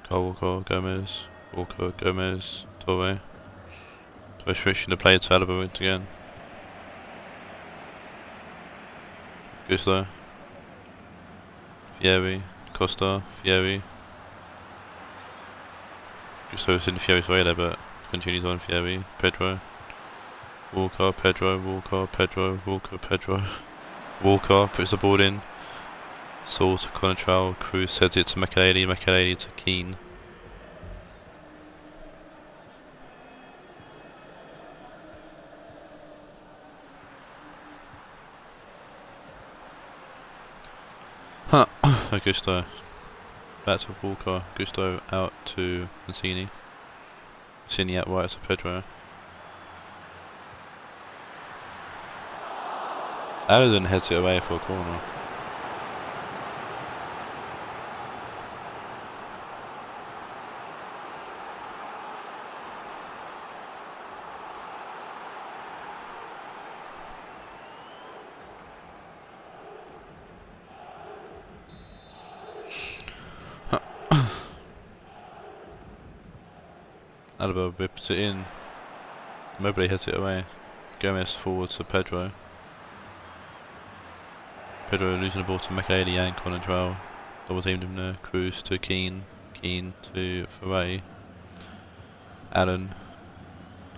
Speaker 1: Kyle Walker, Gomez, Walker, Gomez, Torre. Torre switching the play to Alaba once again. Gusto, Fieri, Costa, Fieri. Gusto's in Fieri's way there, but continues on Fieri, Pedro. Walker, Pedro, Walker, Pedro, Walker, Pedro. Walker puts the ball in. Saul to Conatral, Cruz sends it to McAlady, McAlady to Keane. Augusto. Back to Walker, Gusto out to Mancini. Mancini out right to Pedro. Allen heads it away for a corner. Alaba whips it in. Mobley hits it away. Gomez forward to Pedro. Pedro losing the ball to Makelele and Colin Trowell. Double teamed him there. Cruz to Keane. Keane to Ferretti. Allen.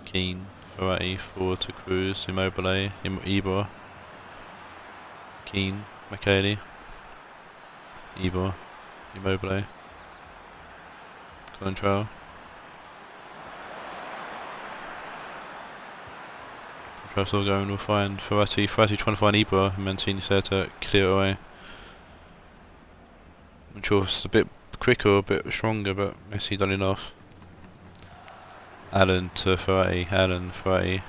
Speaker 1: Keane. Ferretti forward to Cruz. Immobile. Ibra. Keane. Makelele. Ibra. Immobile. Colin Trowell. Still going, we'll find Ferretti trying to find Ibra, and Mancini's there to clear it away. I'm sure it's a bit quicker, a bit stronger, but Messi done enough. Allen to Ferretti, Allen, Ferretti.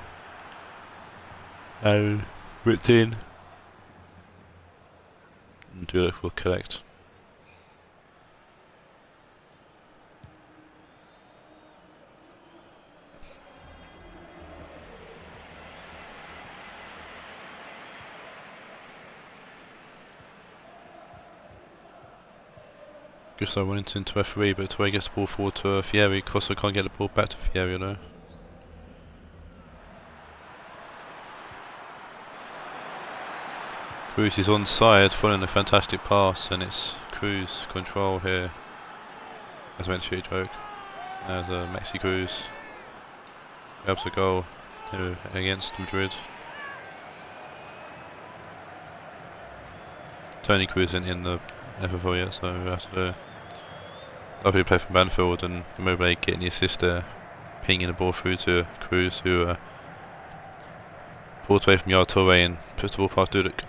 Speaker 1: Allen, whipped in. And Dulek will collect. Gusto went into referee, but Torre gets the ball forward to Fieri. Costa can't get the ball back to Fieri though. Cruz is onside following a fantastic pass, and it's Cruz control here. As meant to be a joke. As Maxi Cruz grabs a goal against Madrid. Tony Cruz isn't in the FFL yet, so we have to do. Lovely play from Banfield, and Immobile getting the assist there, pinging the ball through to Cruz, who pulls away from Yard Torre and puts the ball past Dudek.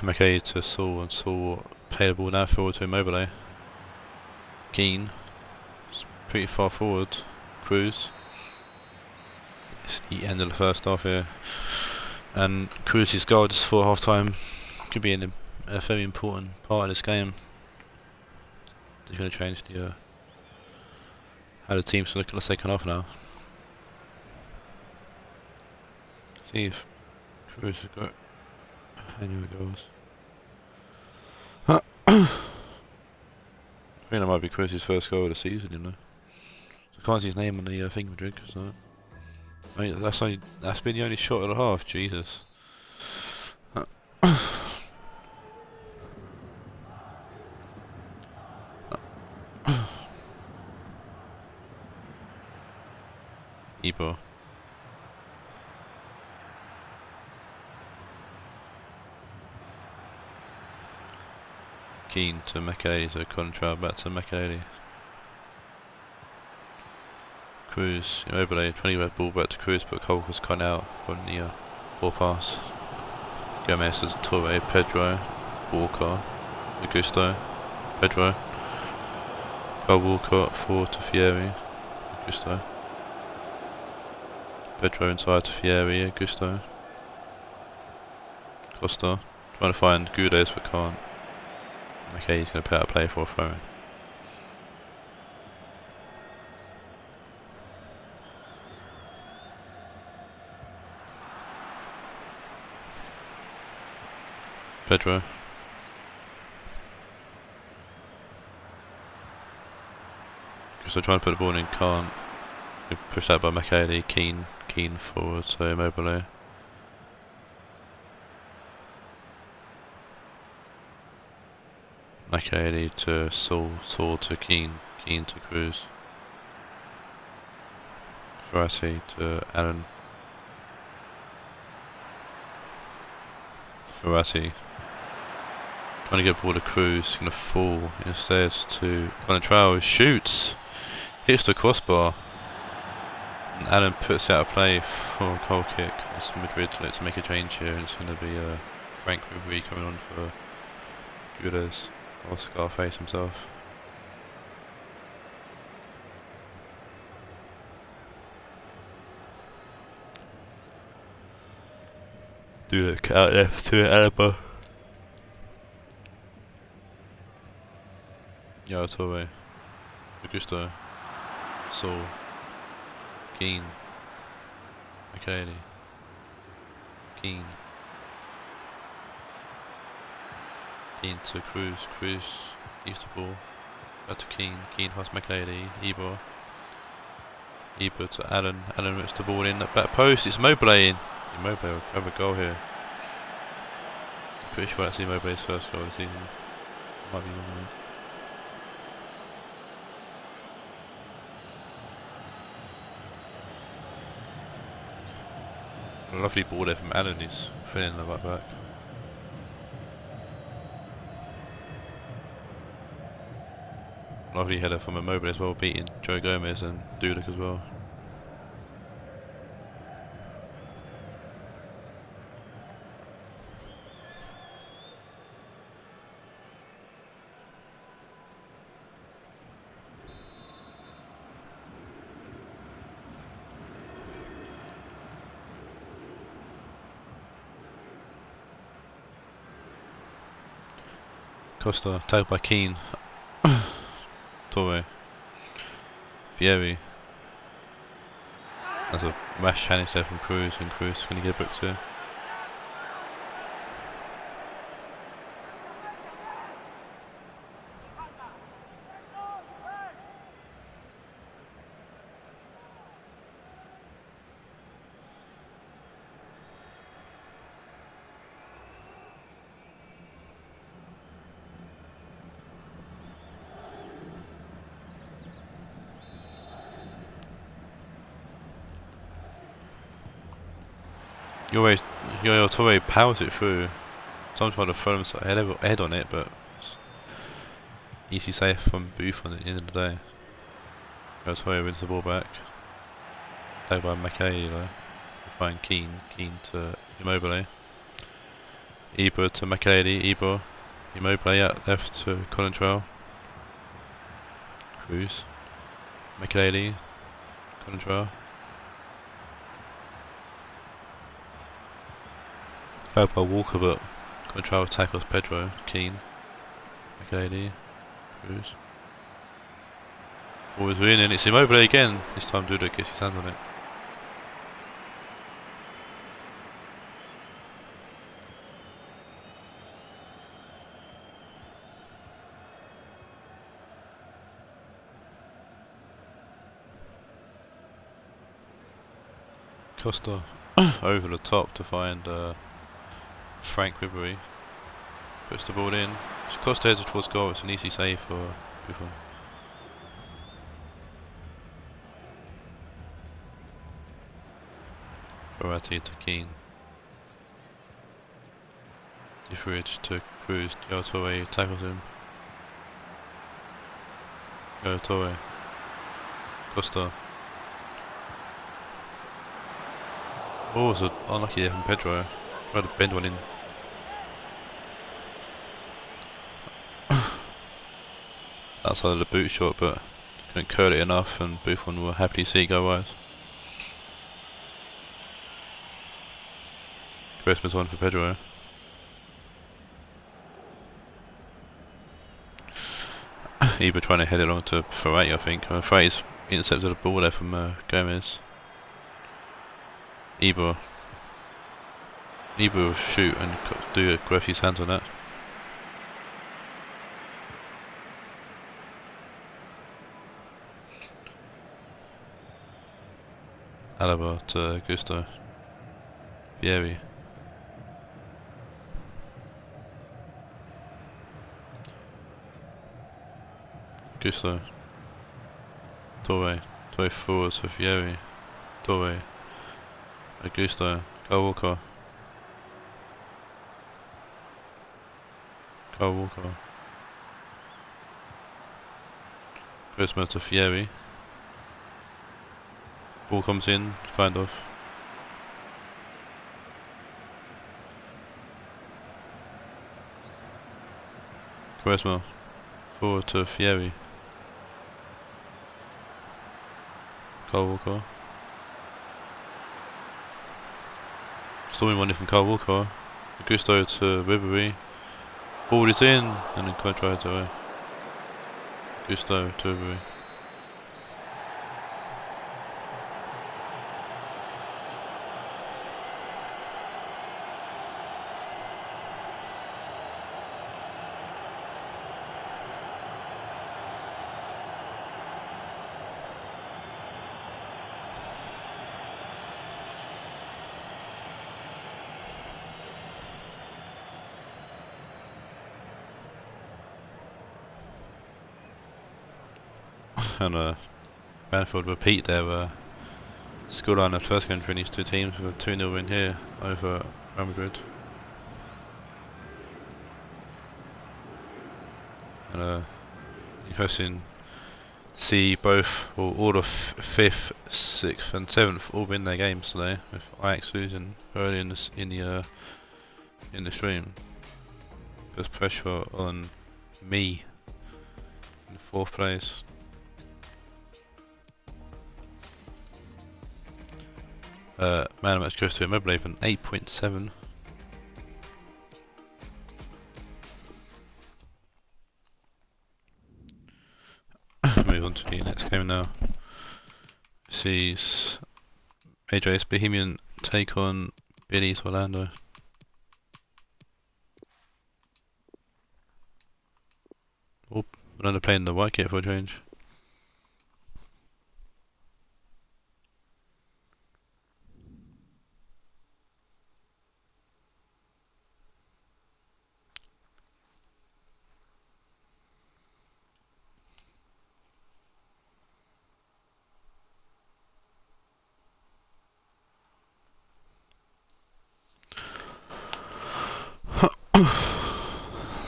Speaker 1: McKay to Saul, and Saul play the ball now forward to Immobile. Keane, it's pretty far forward. Cruz. It's the end of the first half here, and Cruz's goal just for half time could be a very important part of this game. It's going to change the how the teams look at the second half now. See if Cruz has got any goals. I think that might be Cruz's first goal of the season, you know. I can't see his name on the thing, Madrid, so I mean, that's been the only shot of the half. Jesus. Ibo. Keane to Makelele, so Contra back to Makelele. Cruz, Immobile, 20 red ball back to Cruz, but Cole was cut out on the ball pass. Gomez as Torre, Pedro, Walker, Augusto, Pedro. Cole Walcott forward to Fieri, Augusto. Pedro inside to Fieri, Augusto. Costa, trying to find Gudes but can't. Okay, he's going to put out a play for a throw. Pedro. Just trying to put the ball in, can't. Pushed out by Makelele. Keane forward, so Immobile. Makelele to Saul to Keane to Cruz. Ferretti to Allen. Ferretti trying to get the ball to Cruz, going to fall instead to Colin Trowell, who shoots, hits the crossbar. And Alan puts out a play for a goal kick. As Madrid look to make a change here, and it's going to be Frank Ribery coming on for Guedes, or Scarface himself. Do look out left to Alaba. Yaya Toure, Augusto, Saul, Keane, McKennie, Keane to Cruz, gives the ball, back to Keane past McKennie, Ibor to Allen rips the ball in, at back post, it's Immobile in. Immobile will have a goal here. Pretty sure that's Immobile's first goal of the season. Might be wrong. A lovely ball there from Allen, he's filling the right back. Lovely header from Immobile as well, beating Joe Gomez and Dudek as well. Costa, tagged by Keane. Torre. Vieri. That's a rash challenge there from Cruz, and Cruz is going to get booked here. Yaya Toure powers it through. Someone tried to throw himself head on it, but it's easy save from Buffon at the end of the day. Yaya Toure wins the ball back. Played by McKay though. We find Keane to Immobile. Ibra to McKay, Ibra. Immobile out left to Colin Trowell. Cruz. McKay, Colin Trowell. By Walker, but Contral tackles Pedro, Keane, McAley, Cruz. Always winning, it's Immobile again. This time Dudek gets his hands on it. Costa over the top to find Frank Ribery. Puts the ball in. Costa heads towards goal. It's an easy save for Buffon. Verratti to Keane. Defridge to Cruz. Yaya Toure tackles him. Yaya Toure. Costa. Oh, it's unlucky there from Pedro. Tried to bend one in. Outside of the boot shot, but couldn't curl it enough, and Buffon will happily see it go wide. Christmas one for Pedro. Ibra trying to head it along to Verratti, I think. Verratti's intercepted the ball there from Gomez. Ibra will shoot and grab his hands on that. Alaba to Gusto. Vieri. Gusto. Torre forward to Vieri. Torre. Augusto. Kyle Walker. Griezmann to Vieri. Ball comes in, kind of. Quaresma forward to Fieri. Kyle Walker. Storming one in from Kyle Walker. Gusto to Ribery. Ball is in, and then Quadrado away. Gusto to Ribery. And Banfield repeat their scoreline of first game for these two teams with a 2-0 win here over Real Madrid. And interesting to see both, well, all of 5th, 6th and 7th all win their games today, with Ajax losing early in the stream. There's pressure on me in 4th place. Man of the match goes to Immobile with an 8.7. Move on to the next game now. This is Ajax Bohemian take on Billy's Orlando. Oh, Orlando playing the white kit for a change.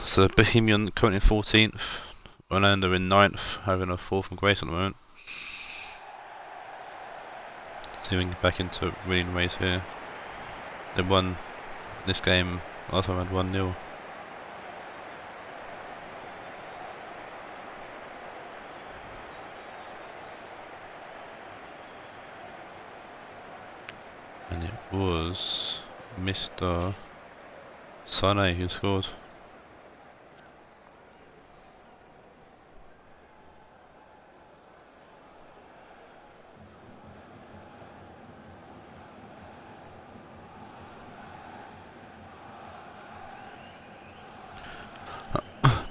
Speaker 1: So Bohemian currently 14th, Orlando in 9th, having a 4th from Grace at the moment. See if we can get back into winning ways here. They won this game, last time had 1-0. And it was Mr. Sane who scored.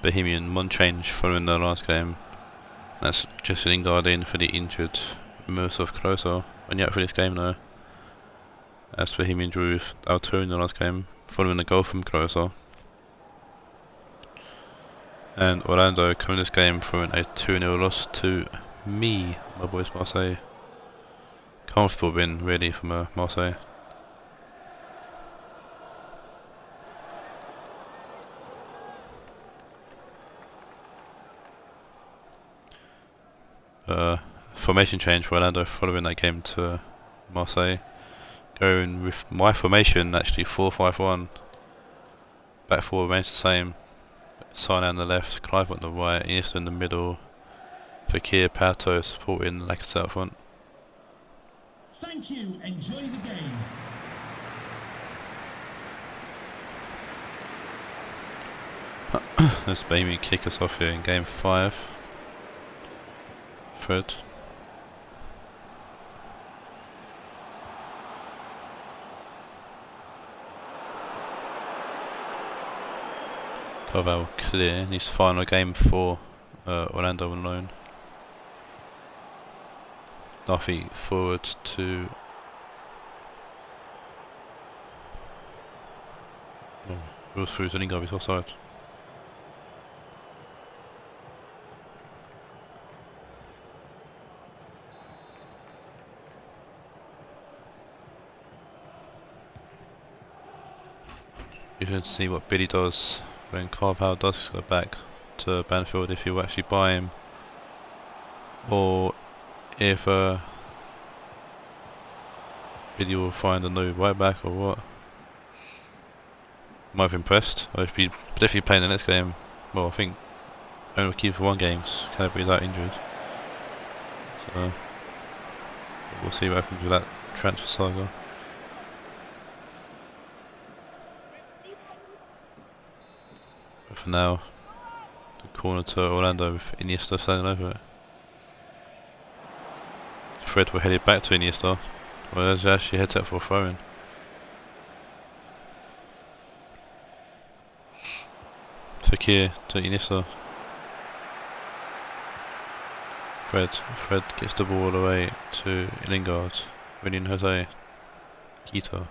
Speaker 1: Bohemian one change following their last game. That's just Lingard in for the injured Miroslav Klose. And yet for this game though, as Bohemian drew with Taawoun in the last game, following a goal from Klose. And Orlando coming this game from a 2-0 loss to me, my boys Marseille. Comfortable win really from Marseille. Formation change for Orlando following that game to Marseille. Going with my formation actually 4-5-1. Back four remains the same. Sane on the left, Clive on the right, Iniesta in the middle, Fekir, Pato supporting Lacazette up front.
Speaker 2: Thank you. Enjoy the game.
Speaker 1: Let's Bohemian kick us off here in game 5. Fred. Carvalho clear in his final game for Orlando on loan. Duffy forward to rules through Lingard, he's offside. You can see what Billy does when Carvalho does go back to Banfield, if you actually buy him, or if video will find a new right back or what. Might have impressed. I should be definitely playing the next game. Well, I think only keep for one game. Can't be that injured. So we'll see what happens with that transfer saga. But for now, the corner to Orlando with Iniesta standing over it. Fred will head it back to Iniesta. Well, as actually heads out for a throw-in. Fakir to Iniesta. Fred gets the ball away to Lingard. Winning Jose. Quito.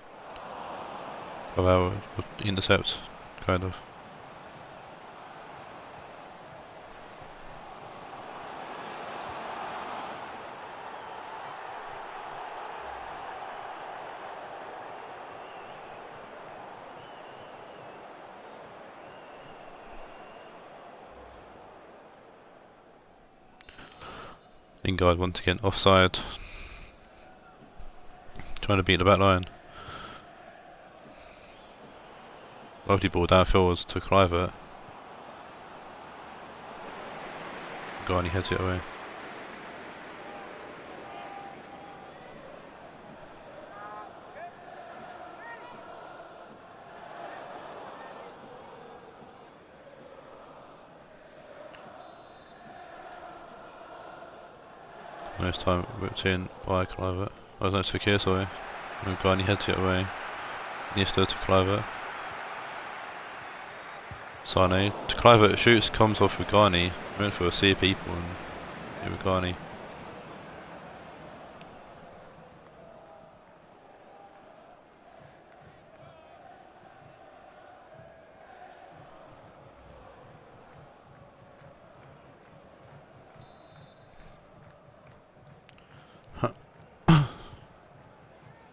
Speaker 1: Carvalho intercept, kind of. Lingard once again offside. Trying to beat the back line. Lovely ball downfield to Kluivert. Garni heads it away. This time whipped in by Kluivert. Oh, no, it's Fakir, sorry. And Garni heads it away. Iniesta to Kluivert. Sane to Kluivert, shoots, comes off with Garni. Went for a sea of people and hit with Garni.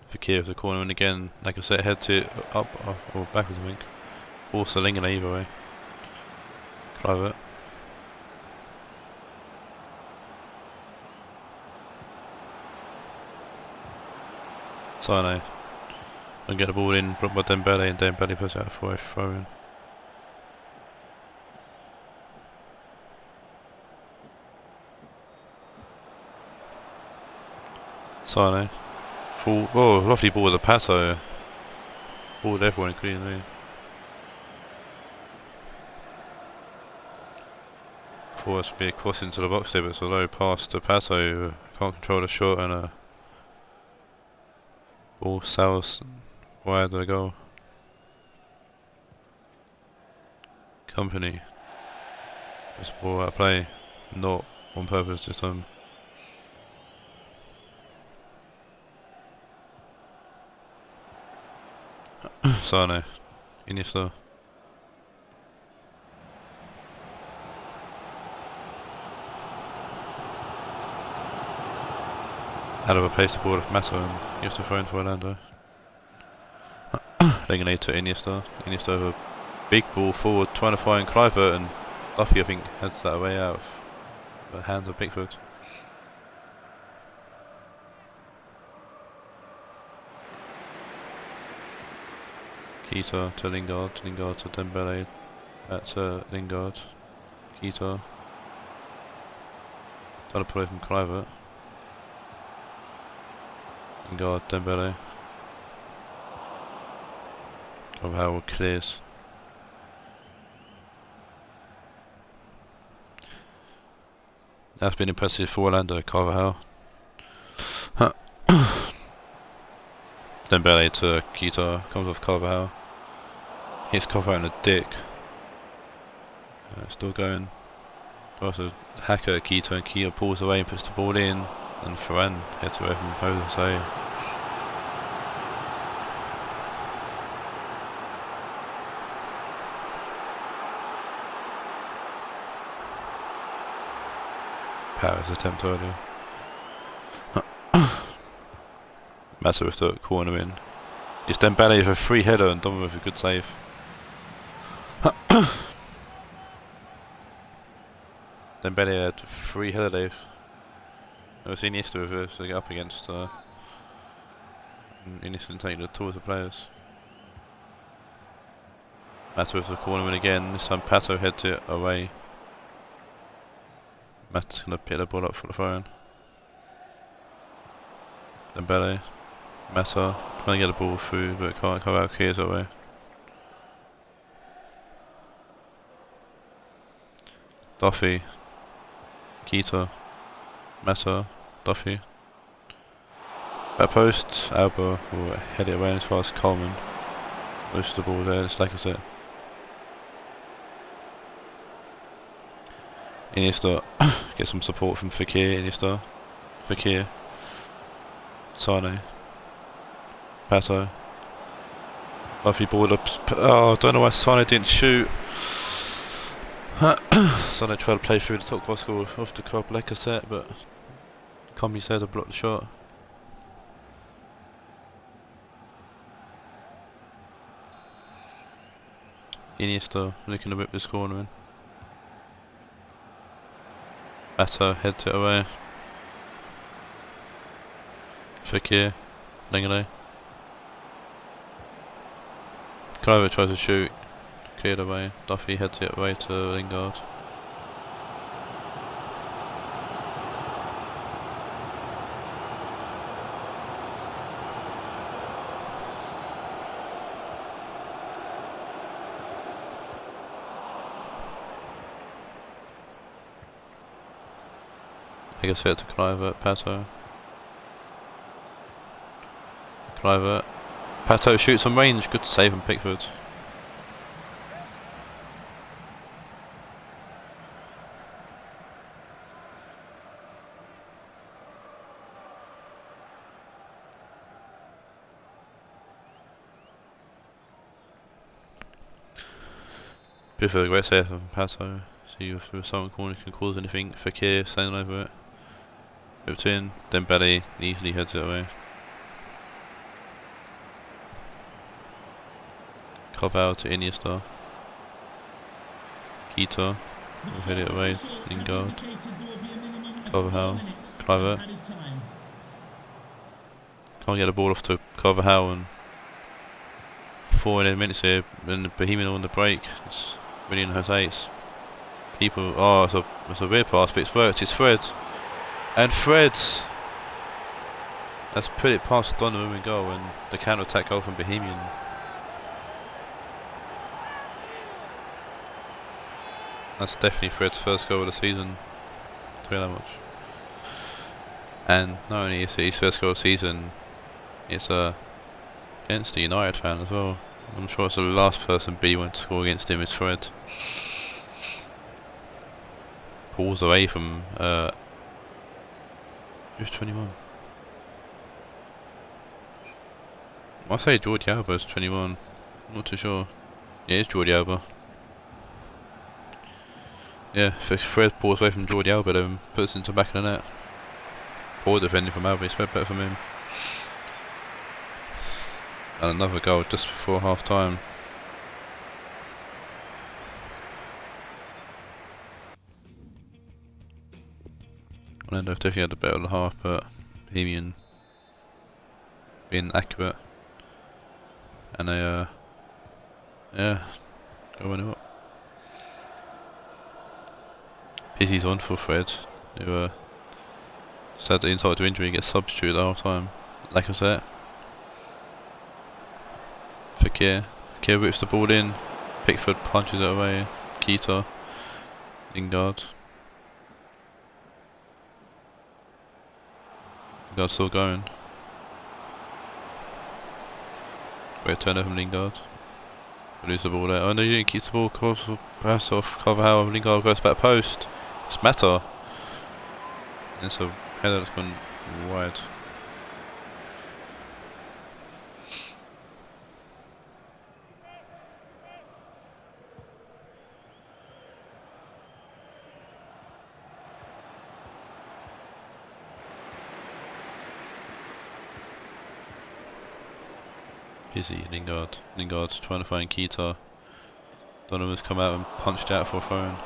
Speaker 1: Fakir with the corner, and again, like I said, head to up or backwards, I think. Also Lingard either way. Kluivert. Sane. And get the ball in, blocked by Dembele, and Dembele puts out for a throw in. Sane. Full, oh, lovely ball with a Pato. Balled everyone, including me. Thought it would be a cross into the box there, but it's a low pass to Pato, who can't control the shot, and a ball sails wide of the goal. Company. Just ball out of play, not on purpose this time. Sane, Iniesta. Out of a place to ball with Massa and he has to throw in for Orlando. Lingard to Iniesta. Iniesta over a big ball forward, trying to find Kluivert, and Luffy I think heads that away out of the hands of Pickford. Quito to Lingard to Dembele, back to Lingard, Quito, trying to pull away from Kluivert, Lingard, Dembele, Carvalho clears. That's been impressive for Orlando, Carvalho. Dembele to Quito, comes off Carvalho. Hits Carvalho in the dick. Still going. Also hacker Quito, and Quito pulls away and puts the ball in, and Ferran heads away from Jose. Paris attempt earlier. Massa with the corner in. It's Dembele with a free header and Dom with a good save. Dembele had free header, Dave. I've seen Iniesta with us up against Innocent taking it towards the players. Mato with the corner win again. This time Pato heads it away. Matt's going to pick the ball up for the throw in. Dembele. Mata trying to get the ball through but can't come out, clears away. Duffy. Keita. Mata. Duffy. Back post. Alba will head it away as far as Coleman. Push the ball there, just like I said. Iniesta. Get some support from Fekir. Iniesta. Fekir. Sane. Pato. Lovely ball up. Oh, I don't know why Sane didn't shoot. Sane tried to play through the top goal scorer off the club like I said, but Comey said to block the shot. Iniesta looking to whip this corner in. Pato heads it away. Fekir. Lengele. Cliver tries to shoot, cleared away. Duffy heads it away to Lingard. I guess hit to Cliver, Pato. Cliver. Pato shoots on range, good save from Pickford. Bit of a great save from Pato. See if someone corner can cause anything. Fekir standing over it. Whipped in, Dembele easily heads it away. Carvalho to Iniesta. Keita will head it away. Lingard. Carvalho. Cliver. Can't get the ball off to Carvalho, and 4 minutes here, and the Bohemian on the break. It's really in Jose's. People, oh, it's a weird pass, but it's worked. It's Fred. And Fred has put it past Donovan and goal, and the counter-attack goal from Bohemian. That's definitely Fred's first goal of the season. Tell you that much. And not only is it his first goal of the season, it's against the United fan as well. I'm sure it's the last person Billy went to score against him is Fred. Pulls away from who's 21? I say Jordi Alba's 21. Not too sure. Yeah, it's Jordi Alba. Yeah, Fred pulls away from Jordi Alba and puts it into the back of the net. Poor defending from Alba, it's better from him. And another goal just before half time. Orlando definitely had the better of the half, but Bohemian being accurate. And they, yeah, going up. Pizzi's on for Fred, who sad that inside to injury gets substituted at half time. Like I said. Fekir. Fekir whips the ball in. Pickford punches it away. Keita. Lingard. Lingard's still going. Great turnover from Lingard. We lose the ball there. Oh no, you didn't keep the ball. Pass off. Carvalho. Lingard goes back post. It's Mata. And it's a header that's gone wide. Busy, Lingard. Lingard's trying to find Keita. Donovan's come out and punched out for a throw-in.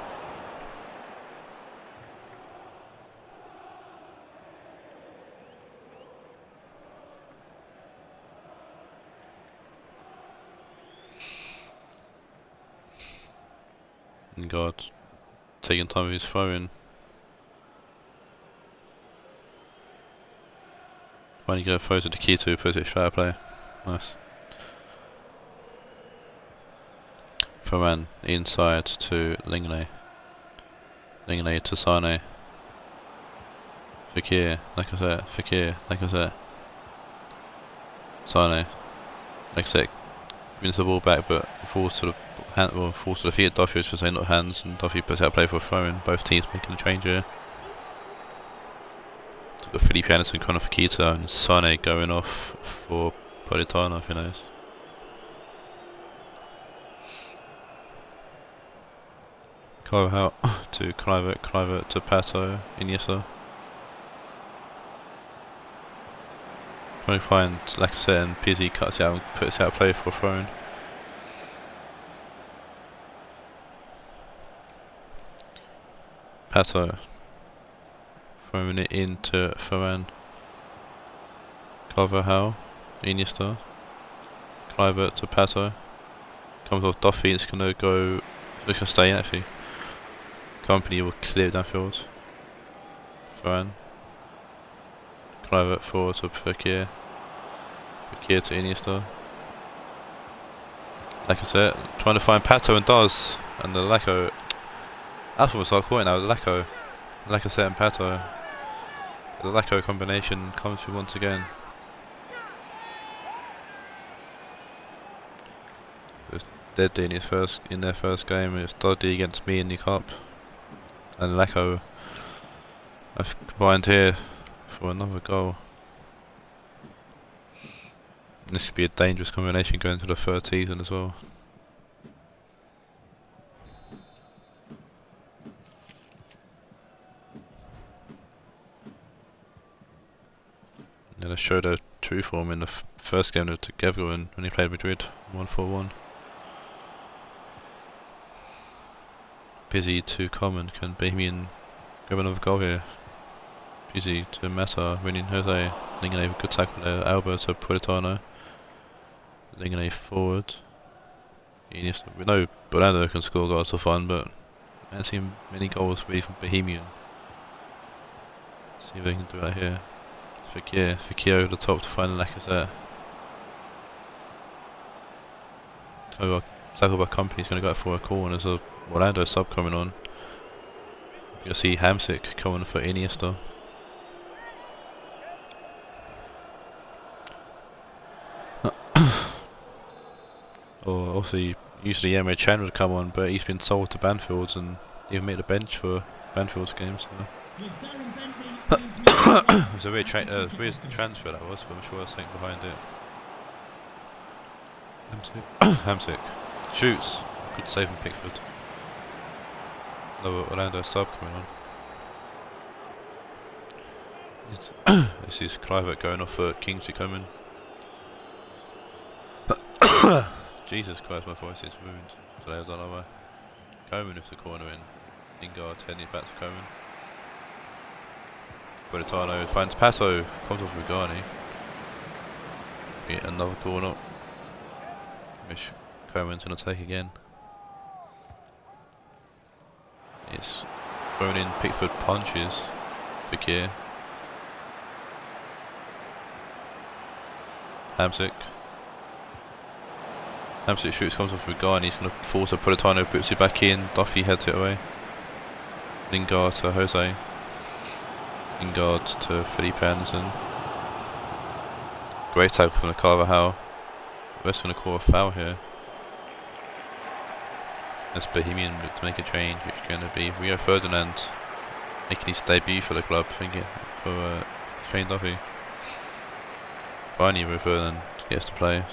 Speaker 1: Lingard taking time with his throw in. When you go throws it to Kito, puts it straight play. Nice. Varane inside to Lingley. Lingley to Sane. Fekir, like I said. Fekir, like I said. Sane. Next sec. Wins the ball back, but falls to the hand, well, falls to the feet of Duffy, which is not hands, and Duffy puts out play for a throw in. Both teams making a change here. So got Felipe Anderson, Connor Fekita, and Sane going off for Politano, if he knows. Carvajal to Kluivert to Pato, Iniesta. Trying to find Lacazette, and Pizzi cuts it out and puts out play for a throw-in. Pato throwing it into Varane. Carvajal, Iniesta. Kluivert to Pato. Comes off Duffy, it's gonna go. It's gonna stay in actually. Company will clear downfield. Varane. Kluivert forward to Fekir. Fekir to Iniesta. Lacazette trying to find Pato and does. And the Lacko. That's what I call it now, the Lacko. Lacazette and Pato. The Lacko combination comes through once again. It was Deadly in their first game. It was Doddy against me in the cup. And Lacko have combined here for another goal. This could be a dangerous combination going into the third season as well. Yeah, they showed their true form in the first game they were together when he played Madrid 1-4-1. Pizzi to Common, can Bohemian grab another goal here? Pizzi to Mata, winning Jose. Lingley, good tackle there. Alba to Politano. Lingley forward. Iniesta. We know Bolando can score goals for fun, but I haven't seen many goals really from Bohemian. See if they can do that here. Fekir over the top to find Lacazette. Tackle by Company's going to go for a corner. There's a Orlando sub coming on. You'll see Hamsik coming for Iniesta. Or also usually Emre Can would come on, but he's been sold to Banfield and even made a bench for Banfield's games. So. It was a weird transfer that was, but I'm sure there's something behind it. Hamsik shoots. Good save from Pickford. Another Orlando sub coming on. This is Kluivert going off for Kingsley Coman. Jesus Christ, my voice is ruined. So there's another Coman with the corner in. Lingard heading back to Coman. Politano finds Pato, comes off Regani. Get another corner. Which Coman's going to take again. It's thrown in, Pickford punches. Fekir. Hamsik shoots, comes off Regani. He's going to force a Politano, puts it back in. Duffy heads it away. Lingard to Jose. Lingard to Felipe Anderson. Great tackle from the Carvajal. We're going to call a foul here. That's Bohemian to make a change, which is going to be Rio Ferdinand making his debut for the club. For Shane Duffy. Finally, Rio Ferdinand gets to play.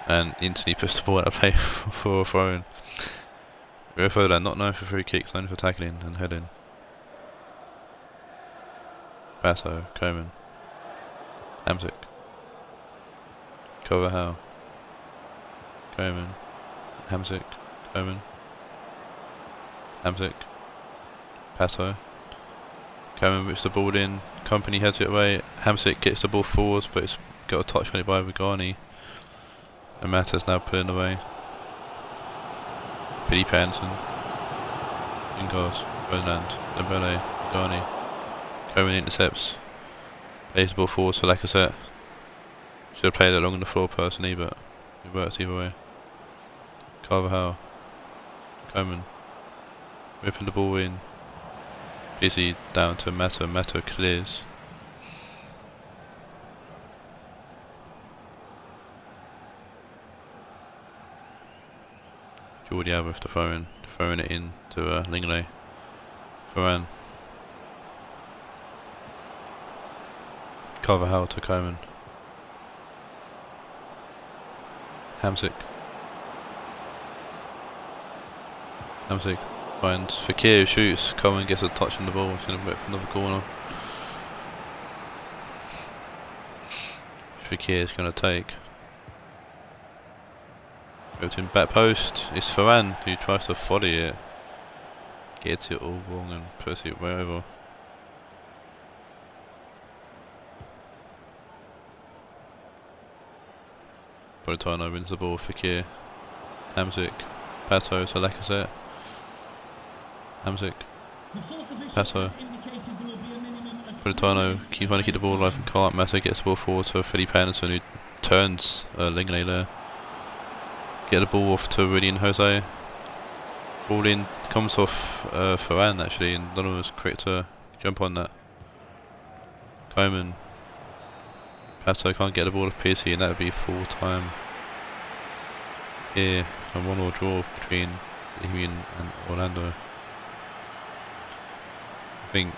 Speaker 1: And instantly puts the ball out of play for a throw-in. Rio Ferdinand not known for free kicks, known for tackling and heading. Pato, Coman. Hamsik. Carvajal. Coman. Hamsik. Coman. Hamsik. Pato. Coman whips the ball in. Company heads it away. Hamsik gets the ball forwards, but it's got a touch on it by Regani. And Mata's now pulling away. Felipe Anderson. Ingars, Ferdinand, Dembele, Ghani. Coman intercepts. Plays the ball forward to Lacazette. Should have played it along the floor personally, but it works either way. Carvajal. Coman. Whipping the ball in. Busy down to Mata. Mata clears. Jordi Alba with the throwing it in to Lingley. Varane. Carvajal to Coman. Hamsik finds Fekir, shoots. Coman gets a touch on the ball. He's going to whip another corner. Fekir is going to take. Goes in back post. It's Varane who tries to volley it. Gets it all wrong and puts it way over. Politano wins the ball. Fekir. Hamsik. Pato to Lacazette. Hamsik. Pato. Politano keeps trying to keep the ball alive and can't. Mata gets the ball forward to Felipe Anderson who turns Lingley there. Get the ball off to Willian Jose. Ball in, comes off Varane actually, and Donovan was quick to jump on that. Coman. Pato can't get the ball off PC, and that would be full time here. A 1-1 draw between Bohemian and Orlando. I think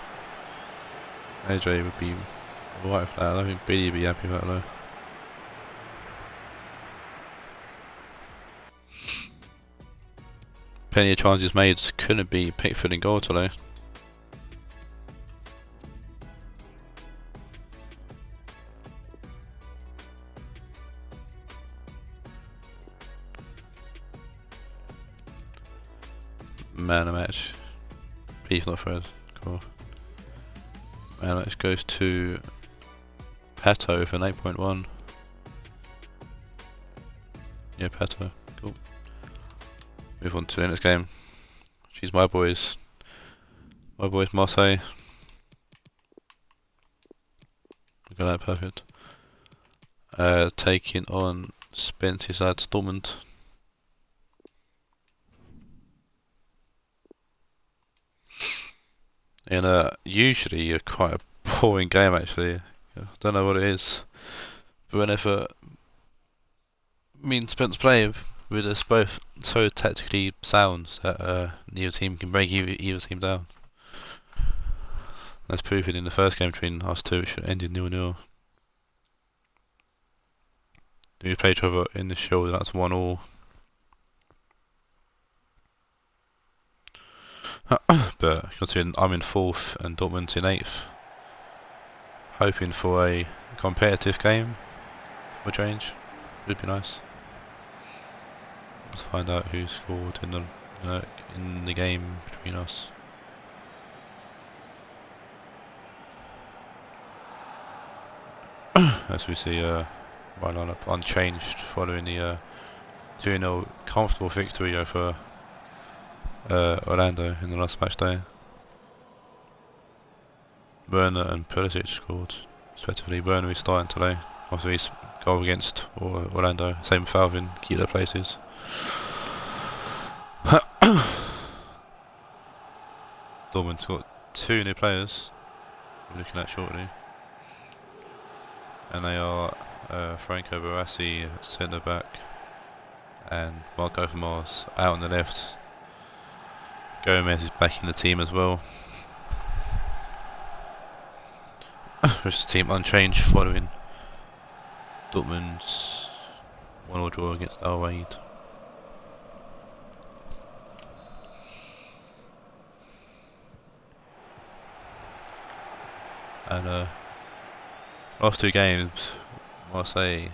Speaker 1: AJ would be alright for that. I don't think Billy would be happy with that though. Plenty of chances made, couldn't be Pickford in goal today. Man of match. Peace, not Fred. Cool. Man of match goes to Pato for an 8.1. Yeah, Pato. Cool. Move on to the next game. She's my boys. My boys Marseille. Look at that, perfect. Taking on Spence's lads Dortmund. In usually quite a boring game actually. I don't know what it is. But whenever me and Spence play, we're just both so tactically sound that neither team can break either team down. That's proven in the first game between us two, which ended 0-0. We played each other in the Shield, and that's 1-1. But considering I'm in 4th and Dortmund's in 8th, hoping for a competitive game would change. Would be nice. Let's find out who scored in the game between us. As we see, my lineup unchanged following the 2-0 comfortable victory over Orlando in the last match day. Werner and Pulisic scored respectively. Werner is starting today after his goal against Orlando. Same with Alvin, keep their places. Dortmund's got 2 new players we're looking at shortly. And they are Franco Barassi, centre back, and Marco Mars out on the left. Gomez is back in the team as well. Rest of the team unchanged following Dortmund's 1-1 draw against Raed. And last 2 games, Marseille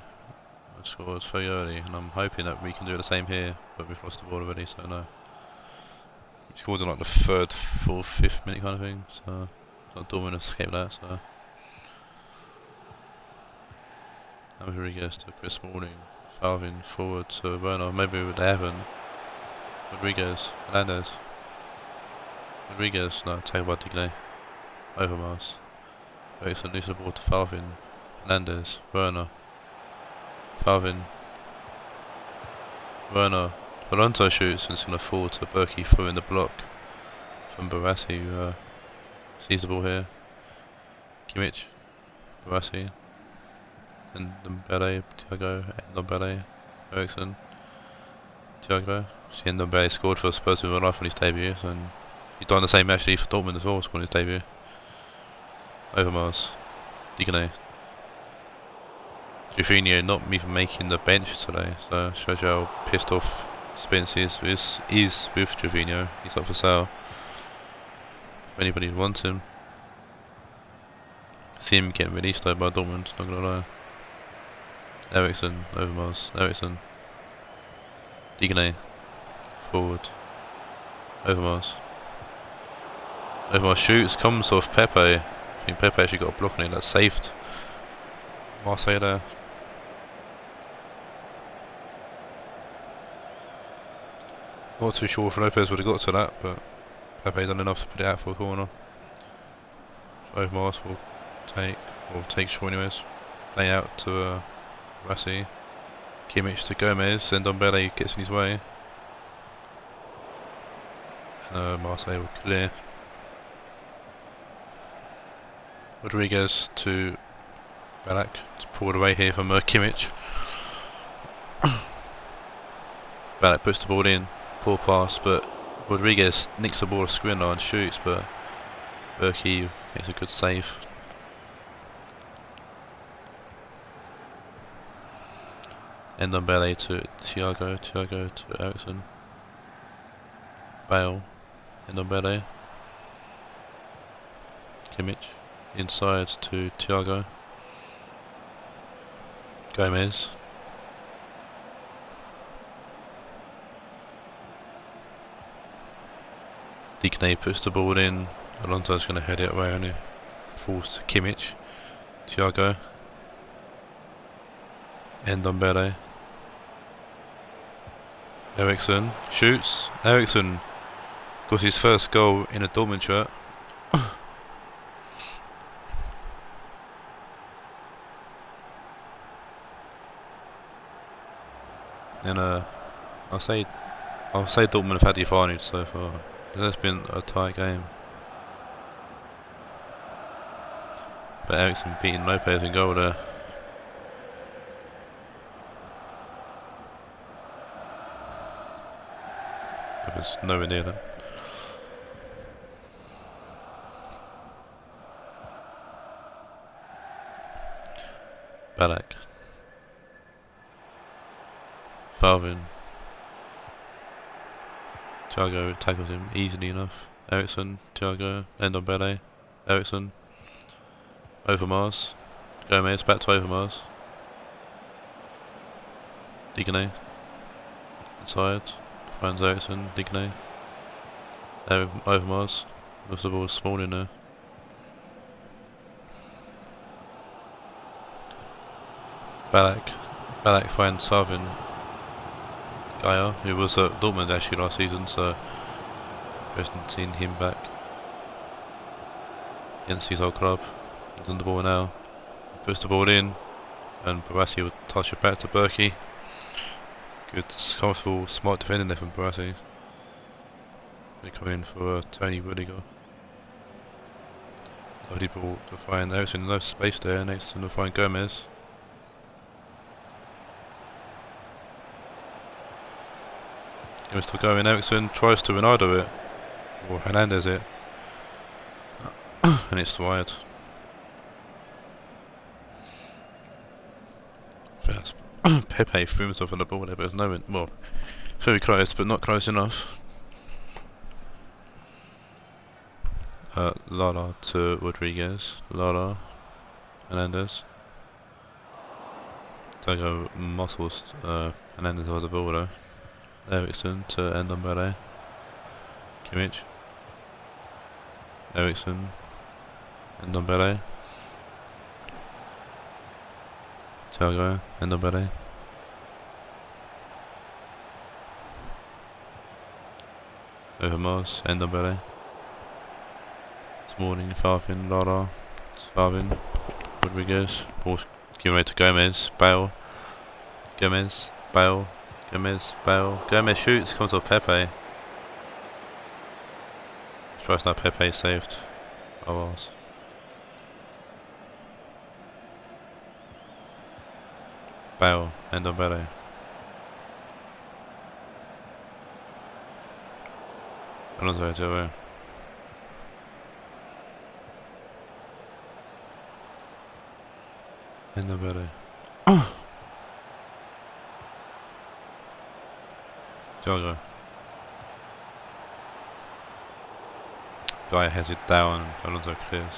Speaker 1: scored very early, and I'm hoping that we can do the same here, but we've lost the ball already, so no. We scored in like the 3rd, 4th, 5th minute kind of thing, so Dortmund escaped that, so. Rodriguez to Chris Smalling, Taawoun forward to Werner. Maybe they haven't. Rodriguez, Hernandez. Rodriguez, no, taken by Digne. Overmars. Ericsson leaves the ball to Taawoun. Hernandez, Werner. Taawoun. Werner. Alonso shoots and it's going to fall to Berkey through in the block from Barassi, who sees the ball here. Kimmich, Barassi, and Ndombele, Thiago, Ndombele, Ericsson, Thiago. See, Ndombele scored for Spurs in real life on his debut, and he done the same actually for Dortmund as well, scoring his debut. Overmars, Digne. Juvinho not even making the bench today, so shows you how pissed off Spence is with Juvinho. He's up for sale. If anybody wants him. See him getting released though by Dortmund, not gonna lie. Ericsson, Overmars, Ericsson. Digne, forward. Overmars. Overmars shoots, comes off Pepe. I think Pepe actually got a block on it that saved Marseille there. Not too sure if Lopez would have got to that, but Pepe done enough to put it out for a corner. Overmars will take short anyways. Play out to Rassi. Kimmich to Gomez, and Ndombele gets in his way. And Marseille will clear. Rodriguez to Ballack. It's pulled away here from Kimmich. Ballack puts the ball in. Poor pass, but Rodriguez nicks the ball off screen and shoots, but Berkey makes a good save. Ndombele to Thiago to Ericsson. Bale, Ndombele. Kimmich, inside to Thiago. Gomez. Digne puts the ball in. Alonso's going to head it away, only falls to Kimmich. Thiago. Ndombele. Ericsson shoots. Ericsson got his first goal in a Dortmund shirt. And I'll say Dortmund have had the advantage so far. It has been a tight game. But Ericsson beating Lopez in goal there. It was nowhere near that. Ballack. Taawoun. Thiago tackles him easily enough. Ericsson, Thiago, Ndombele, Ericsson, Overmars, Gomez back to Overmars. Digne, inside, finds Ericsson, Digne, Overmars, looks the ball small in there. Ballack finds Taawoun. Gaia, who was at Dortmund actually last season, so interesting seeing him back against his old club. He's on the ball now, puts the ball in, and Barassi will touch it back to Berkey. Good, comfortable, smart defending there from Barassi. They come in for Tony Rudiger. Lovely ball to find Ericsson, no space there, next to find Gomez. He was still going. Ericsson tries to Ronaldo it, or Hernandez it, and it's wide. First, Pepe threw himself on the ball there, but there's no one. Well, very close, but not close enough. Lala to Rodriguez. Lala, Hernandez. Thiago muscles Hernandez over the ball though. Ericsson to Ndombele. Kimmich. Ericsson. Ndombele. Thiago. Ndombele. Overmars, Ndombele. Smalling, Farfin, Lara, Farfin, Rodriguez, ball given away to Gomez, Bale, Gomez, Bale, Gomez, Bale, Gomez shoots, comes off Pepe. Tries now, Pepe saved. Oh, else. Bale, Ndombele. Alonso to away. Ndombele. Thiago. Guy has it down, Alonso clears.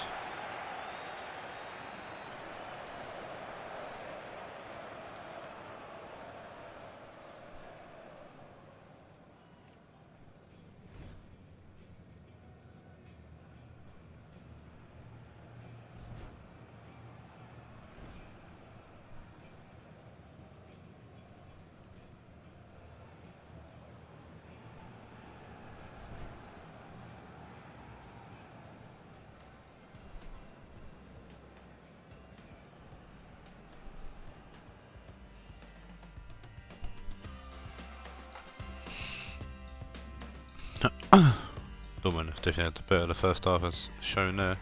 Speaker 1: Dortmund have definitely had the better of the first half as shown there.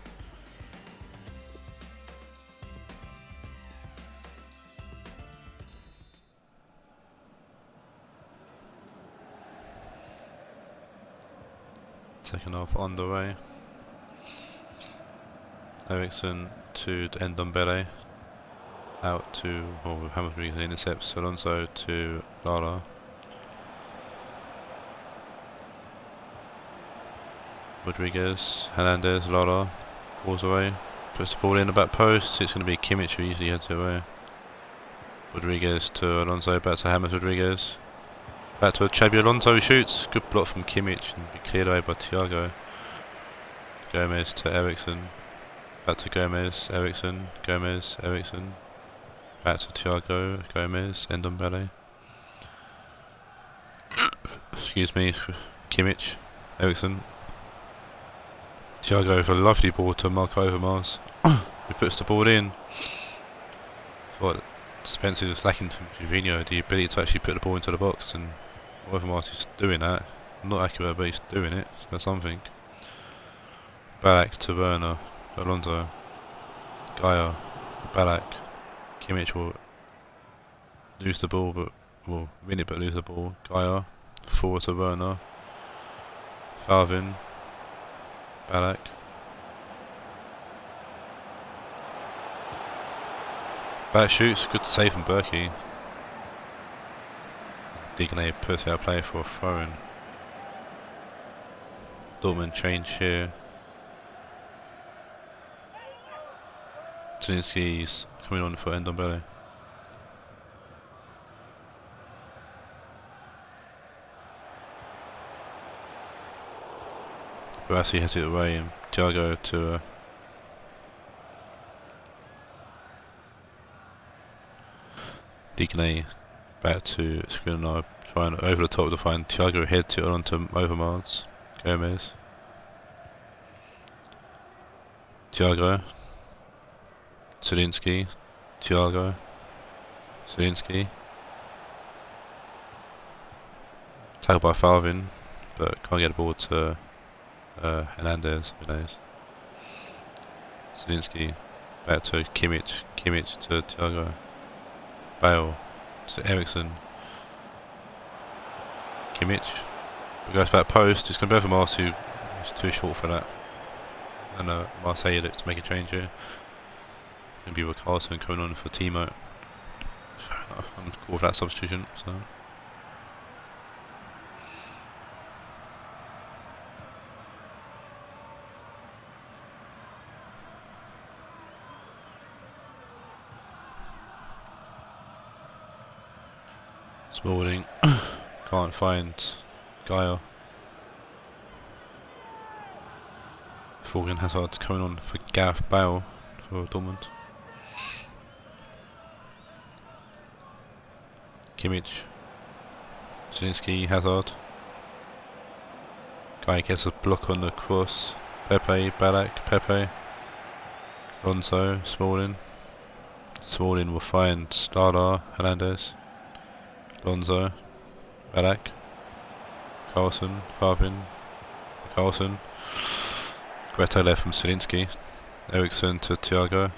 Speaker 1: Second half on the way. Ericsson to Ndombele. Out to, well, Hamilton Rodriguez intercepts Alonso to Lara. Rodriguez, Hernandez, Lara, pulls away, puts the ball in the back post. It's going to be Kimmich who easily heads it away. Rodriguez to Alonso, back to James Rodriguez. Back to Xabi Alonso who shoots. Good block from Kimmich and be cleared away by Thiago. Gomez to Ericsson. Back to Gomez, Ericsson, Gomez, Ericsson. Back to Thiago, Gomez, Ndombele. Excuse me, Kimmich, Ericsson. Thiago with a lovely ball to Mark Overmars, who puts the ball in. What Spencer was lacking from Juventus, the ability to actually put the ball into the box, and Overmars is doing that. Not accurate, but he's doing it, so something. Ballack to Werner, Alonso, Gaia, Ballack. Kimmich will lose the ball, but will win it but lose the ball. Gaia, forward to Werner, Farvin, Ballack. Ballack shoots, good save from Berkey. Digne puts out play for a throw-in. Dortmund change here. Zelinski's coming on for Ndombele. Barassi has it away and Thiago to Digne back to Skriniar, trying over the top to find Thiago, heads it onto Overmars. Gomez. Thiago. Zelinski. Thiago. Zelinski. Tackled by Farvin, but can't get the ball to Hernandez, who knows. Zelinski back to Kimmich, Kimmich to Thiago. Bale to Ericsson. Kimmich. But goes back post, it's going to be over who's too short for that. And Marseille look to make a change here. Going to be Ricardo coming on for Timo. Fair enough, I'm cool with that substitution. So. Smalling can't find Gaia. Forgan Hazard's coming on for Gareth Bale for Dortmund. Kimmich, Zelinski, Hazard, Guy gets a block on the cross. Pepe, Ballack, Pepe. Lonzo, Smalling. Smalling will find Lala, Hernandez. Lonzo, Ballack. Carlson, Farvin. Carlson. Greta left from Zielinski. Eriksson to Thiago.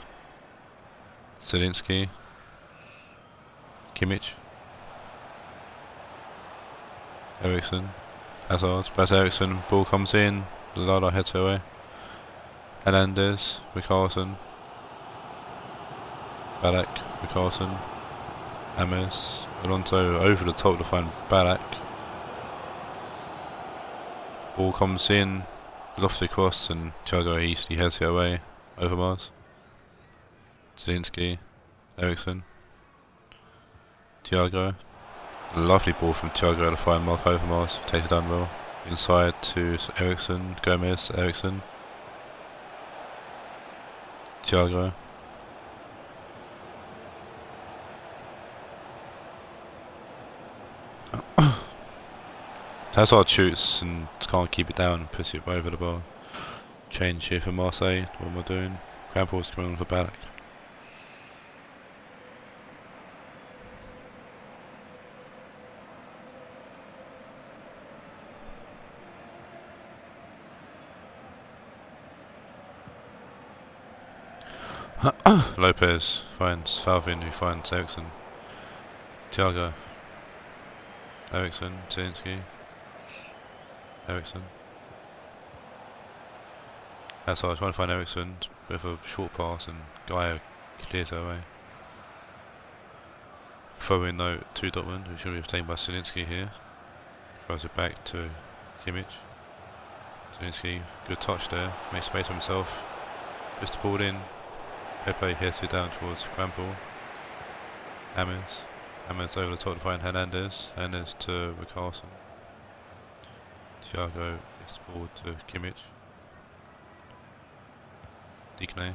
Speaker 1: Zielinski. Kimmich. Eriksson. Hazard. Back Eriksson. Ball comes in. Lala heads away. Hernandez. Carlson. Ballack. Carlson. Ames. Alonso over the top to find Ballack. Ball comes in. Lofty cross and Thiago easily heads it away. Overmars. Zielinski. Eriksson. Thiago. Lovely ball from Thiago to find Mark Overmars. Takes it down well. Inside to Eriksson. Gomez. Eriksson. Thiago. Hazard shoots and can't keep it down and puts it over the bar. Change here for Marseille. What am I doing? Campbell's coming on for Ballack. Lopez finds Falvin, who finds Eriksson. Thiago. Eriksson, Zielinski. Eriksson. Hazard trying to find Eriksson with a short pass and Gaia clears her away. Throwing note to Dortmund, who should be obtained by Zielinski here. Throws it back to Kimmich. Zielinski, good touch there, makes space for himself. Just the ball in. Pepe hits it down towards Crampel. Ames. Ames over the top to find Hernandez. Hernandez to Carlson. Thiago gets the ball to Kimmich. Dikne.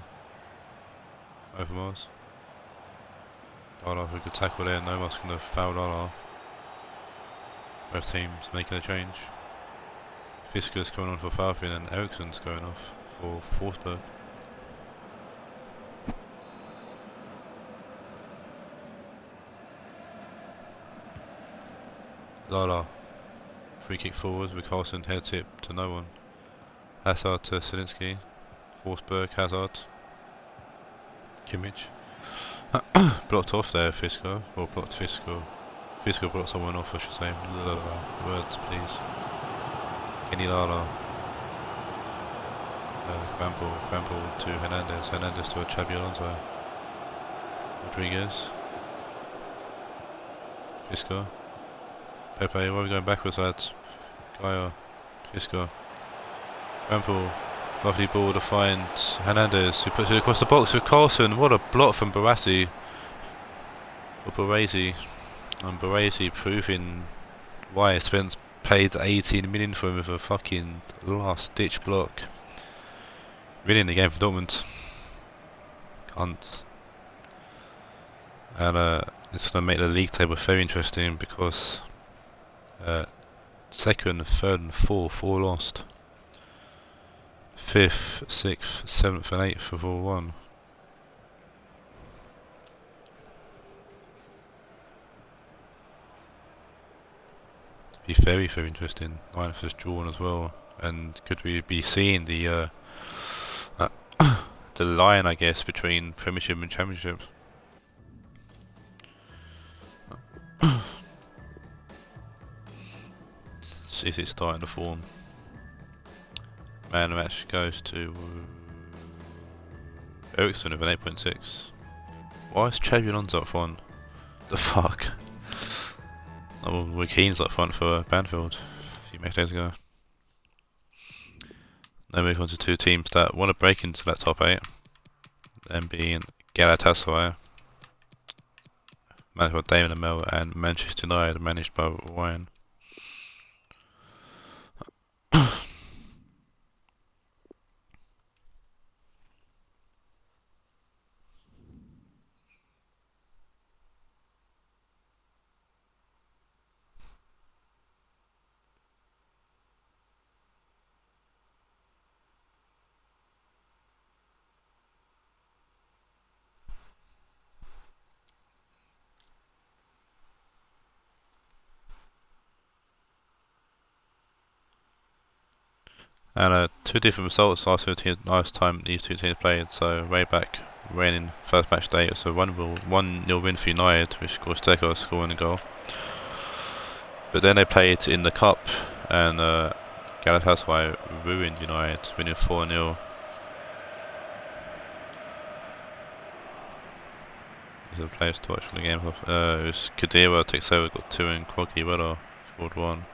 Speaker 1: Overmars. Lala with a good tackle there. No one's going to foul Lala. Both teams making a change. Fisker's going on for Falvin and Eriksson's going off for Forsberg. Lala. Free kick forward with Carlson head tip to no one. Hazard to Zielinski. Forsberg, Hazard. Kimmich. Blocked off there, Fisker. Or blocked Fisker. Fisker blocked someone off, I should say. Words, please. Kenny Lala. Crampel to Hernandez. Hernandez to Xabi Alonso. Rodriguez. Fisker. Pepe, why are we going backwards, lads? Gaia, Fisker. Rampel, lovely ball to find Hernandez, who puts it across the box with Carlson. What a block from Barassi. Or Baresi. And Baresi proving why Spence paid 18 million for him with a fucking last ditch block. Winning the game for Dortmund. Cunt. And it's going to make the league table very interesting because second, third and fourth all lost. 5th, 6th, 7th and 8th have all won. Be very, very interesting. 9th is drawn as well. And could we be seeing the the line, I guess, between Premiership and Championship? Is it starting to form? Man of the match goes to Eriksson with an 8.6. Why is Xabi Alonso up front? The fuck? Oh, well, Keane's up front for Banfield a few days ago. Now move on to two teams that want to break into that top 8. Them being Galatasaray, managed by Damon Amell, and Manchester United, managed by Ryan. And two different results last time these two teams played. So way back when in first match day, it's a 1-0 win for United, which of course Deco scoring the goal. But then they played in the cup, and Galatasaray ruined United, winning 4-0. There's a players to watch from the game. It was Kadira, Texera got 2 and Quaggy Weather scored 1.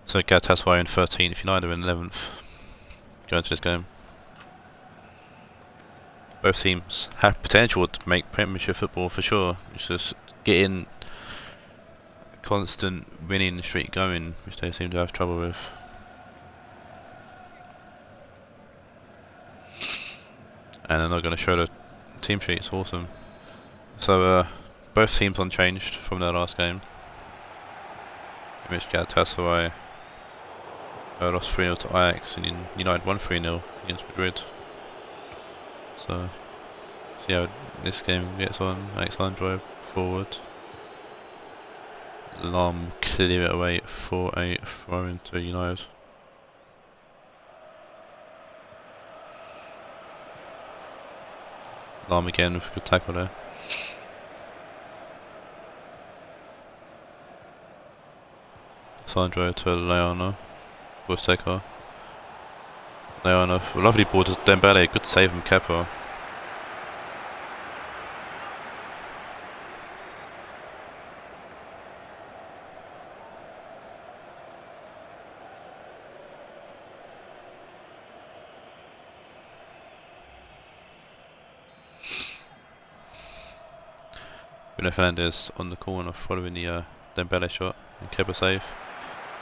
Speaker 1: So Galatasaray in 13th, United in 11th. Going to this game. Both teams have potential to make Premiership football for sure. It's just getting a constant winning streak going, which they seem to have trouble with. And they're not going to show the team sheet, it's awesome. So both teams unchanged from their last game, in which Galatasaray lost 3-0 to Ajax, and United won 3-0 against Madrid. So, see how this game gets on. Alexandro forward. Lam clear it away for a throw into United. Lam again with a good tackle there. Alexandro to Leona. Course taker. Leona, lovely ball to Dembele, good save from Kepa. Bruno Fernandes on the corner following the Dembele shot and Kepa save.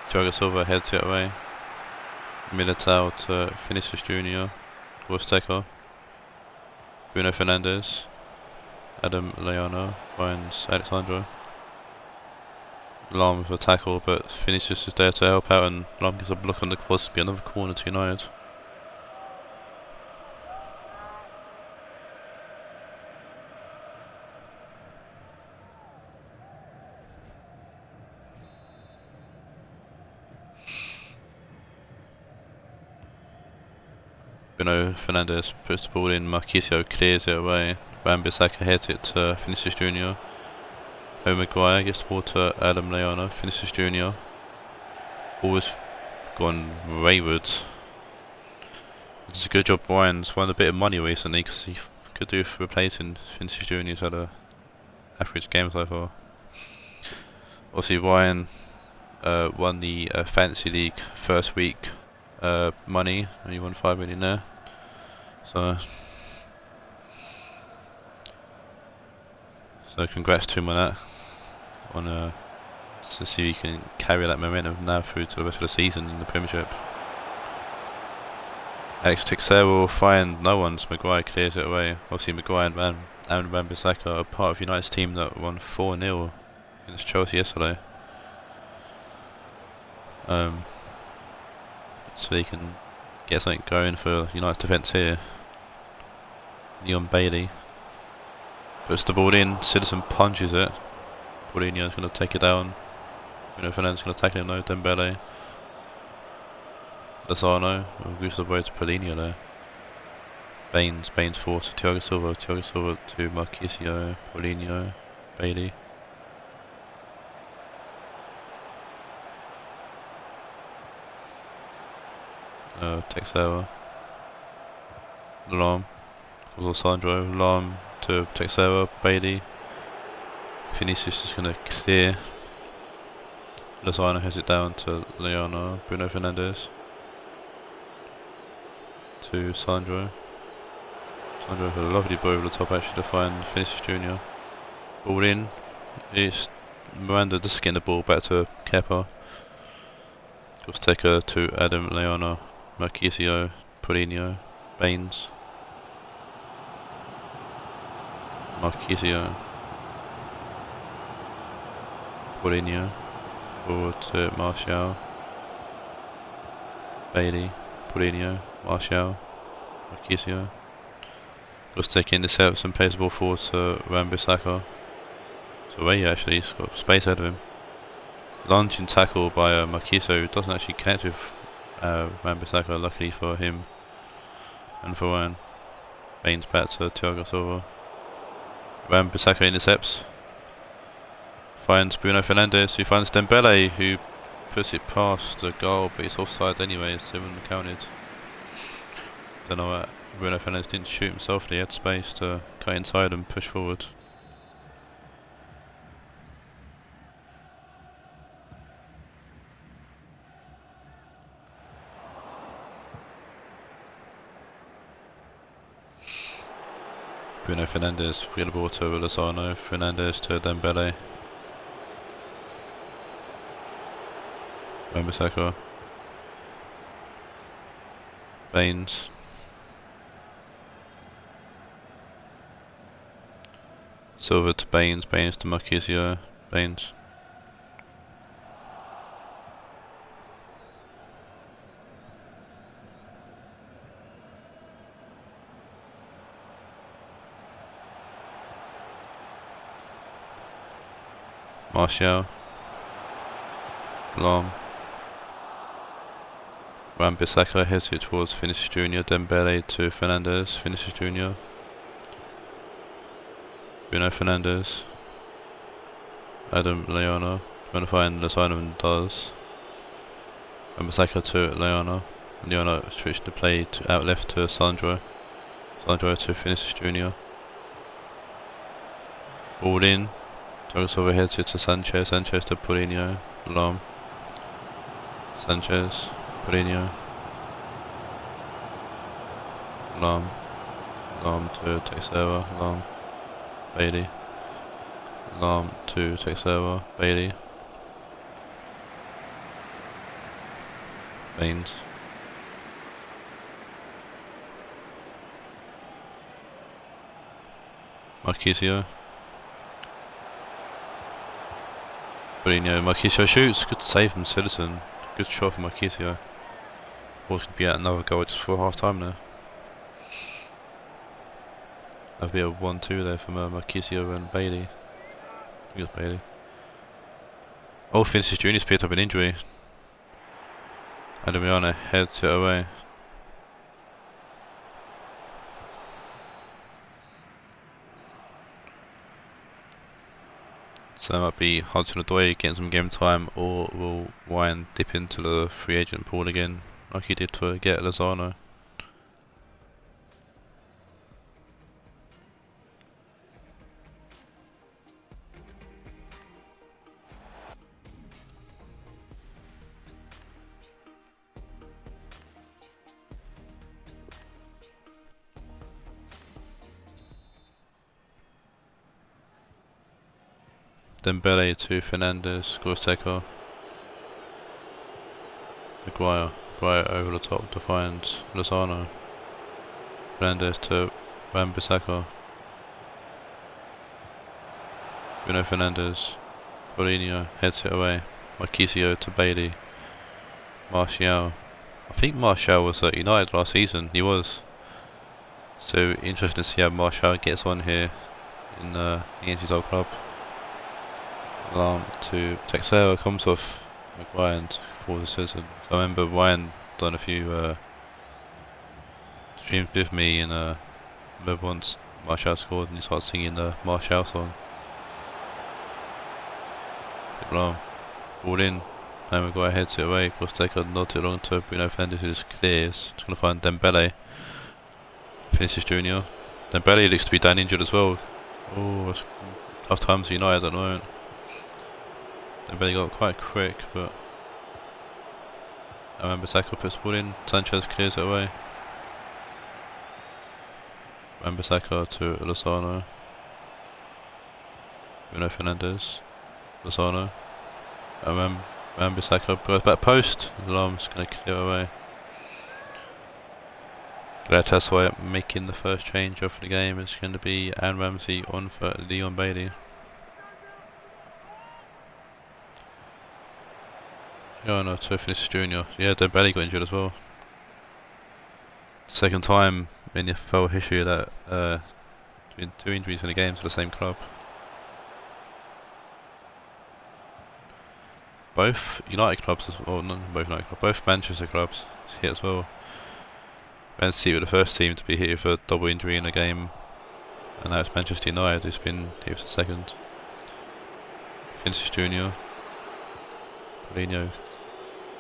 Speaker 1: Thiago Silva heads it away. Militao to Vinicius Junior. Course taker. Bruno Fernandes. Adam Leona finds Alexandro. Lam with a tackle, but Vinicius is there to help out, and Lam gets a block on the Crosby, another corner to United. Bruno Fernandes puts the ball in, Marquisio clears it away, Wan-Bissaka heads it to Vinicius Junior. Harry Maguire gets the ball to Adam Leona, Vinicius Junior. Ball has gone wayward. It's a good job Brian's won a bit of money recently, because he could do for replacing Vinicius Junior. He's had a average game so far. Obviously Ryan won the Fantasy League first week money, and he won 5 million there. So congrats to him on that. To see if he can carry that momentum now through to the rest of the season in the Premiership. Alex Teixeira will find no one, so Maguire clears it away. Obviously Maguire and Wan-Bissaka are part of United's team that won 4-0 against Chelsea yesterday. So he can get something going for United defence here. Leon Bailey puts the ball in, Citizen punches it. Paulinho's going to take it down. Bruno Fernandes going to tackle him though, Dembele. Lozano moves the way to Paulinho there. Baines forward to Thiago Silva to Marquisio, Paulinho, Bailey. Teixeira. Lam. Alessandro. Lam to Teixeira, Bailey. Vinicius is going to clear. Lozano has it down to Leona. Bruno Fernandes. To Sandro. Sandro with a lovely ball over the top actually to find Vinicius Junior. Ball in. It's Miranda just getting the ball back to Kepa. Just take her to Adam Leona. Marquisio, Paulinho, Baines. Marquisio. Paulinho. Forward to Martial. Bailey. Paulinho. Martial. Marquisio. Just taking intercepts and plays the ball forward to Wan-Bissaka. So Raed actually, he's got space ahead of him. Launching tackle by Marquisio, who doesn't actually connect with Wan-Bissaka, luckily for him and for Wan. Baines back to Thiago Silva. Wan-Bissaka intercepts. Finds Bruno Fernandes, who finds Dembele, who puts it past the goal, but it's offside anyway, so it wasn't counted. Don't know what. Bruno Fernandes didn't shoot himself, he had space to cut inside and push forward. Bruno Fernandes, we get the ball to Lozano, Fernandes to Dembele. Wan-Bissaka. Baines. Silva to Baines, Baines to Marquisio, Baines. Martial. Blanc. Wan-Bissaka heads it towards Vinicius Junior, Dembele to Fernandes, Vinicius Junior. Bruno Fernandes. Adam Leona. Trying to find Lozano and does. Wan-Bissaka to Leona. Leona switched the play to out left to Sandro. Sandro to Vinicius Junior. Ball in. Thiago Silva heads it to Sanchez. Sanchez to Paulinho. Lam. Sanchez. Paulinho. Lam. Lam to Texera. Lam. Bailey. Lam to Texera. Bailey. Baines. Marquisio. Paulinho. Marquisio shoots. Good save from Citizen. Good shot from Marquisio. Ball's going to be at another goal just for half time now. That'll be a 1-2 there from Marquisio and Bailey. I think it was Bailey. Oh, Vinicius Junior's picked up an injury. Adriana heads it away. So that might be Hudson-Odoi getting some game time, or will Ryan dip into the free agent pool again, like he did to get Lozano. Dembele to Fernandes, Gorsteco. Maguire over the top to find Lozano. Fernandes to Wan-Bissaka. Bruno Fernandes. Paulinho heads it away. Marquisio to Bailey. Martial. I think Martial was at United last season. He was. So interesting to see how Martial gets on here in against his old club. Alarm to Texera, comes off Maguire and for the Citizen. I remember Ryan done a few streams with me, and remember once Martial scored and he started singing the Martial song. Alarm. Ball in. Now Maguire heads it away. Gorsteco nods it along to Bruno Fernandes, who just clears. Just going to find Dembele. Vinicius Junior. Dembele looks to be down injured as well. Oh, it's tough times for United at the moment. Dembele got quite quick, but Wan-Bissaka puts the ball in. Sanchez clears it away. Wan-Bissaka to Lozano. Bruno Fernandes. Lozano. And Wan-Bissaka goes back post. Alarm's going to clear away. Galatasaray making the first change of the game. It's going to be Anne Ramsey on for Leon Bailey. Oh no, to Vinicius Junior. Yeah, Dembele got injured as well. Second time in the FFL history that been 2 injuries in a game to the same club. Both United clubs, not both United clubs, both Manchester clubs hit as well. Man City were the first team to be hit for a double injury in a game, and now it's Manchester United who's been hit for the second. Vinicius Junior, Paulinho,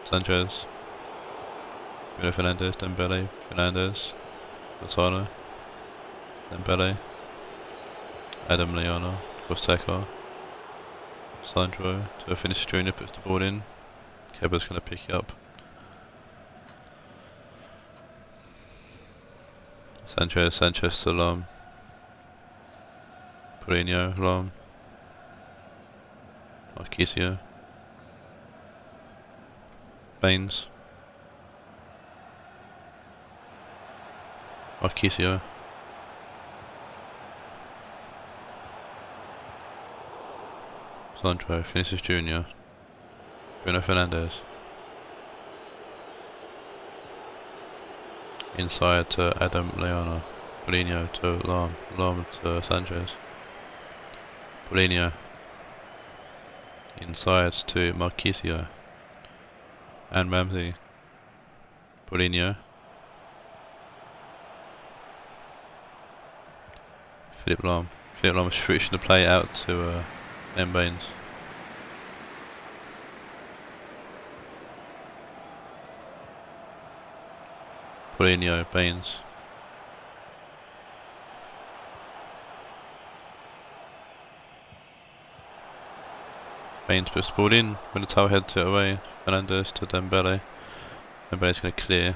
Speaker 1: Sanchez, Bruno Fernandes, Dembele, Fernandes, Lozano, Dembele, Adam Lallana, Costeca, Sandro to Vinicius Junior, puts the ball in. Keba's going to pick it up. Sanchez to Lam. Paulinho, Lam. Marquisio. Baines. Marquisio. Sandro, Vinicius Junior. Bruno Fernandes. Inside to Adam Lallana. Paulinho to Lam. Lam to Sanchez. Paulinho. Inside to Marquisio. And Ramsey. Paulinho. Philip Lam. Philip Lam switching the play out to Baines. Paulinho, Baines. Baines puts the ball in, when the Taawoun heads it away. Fernandes to Dembele. Dembele's going to clear.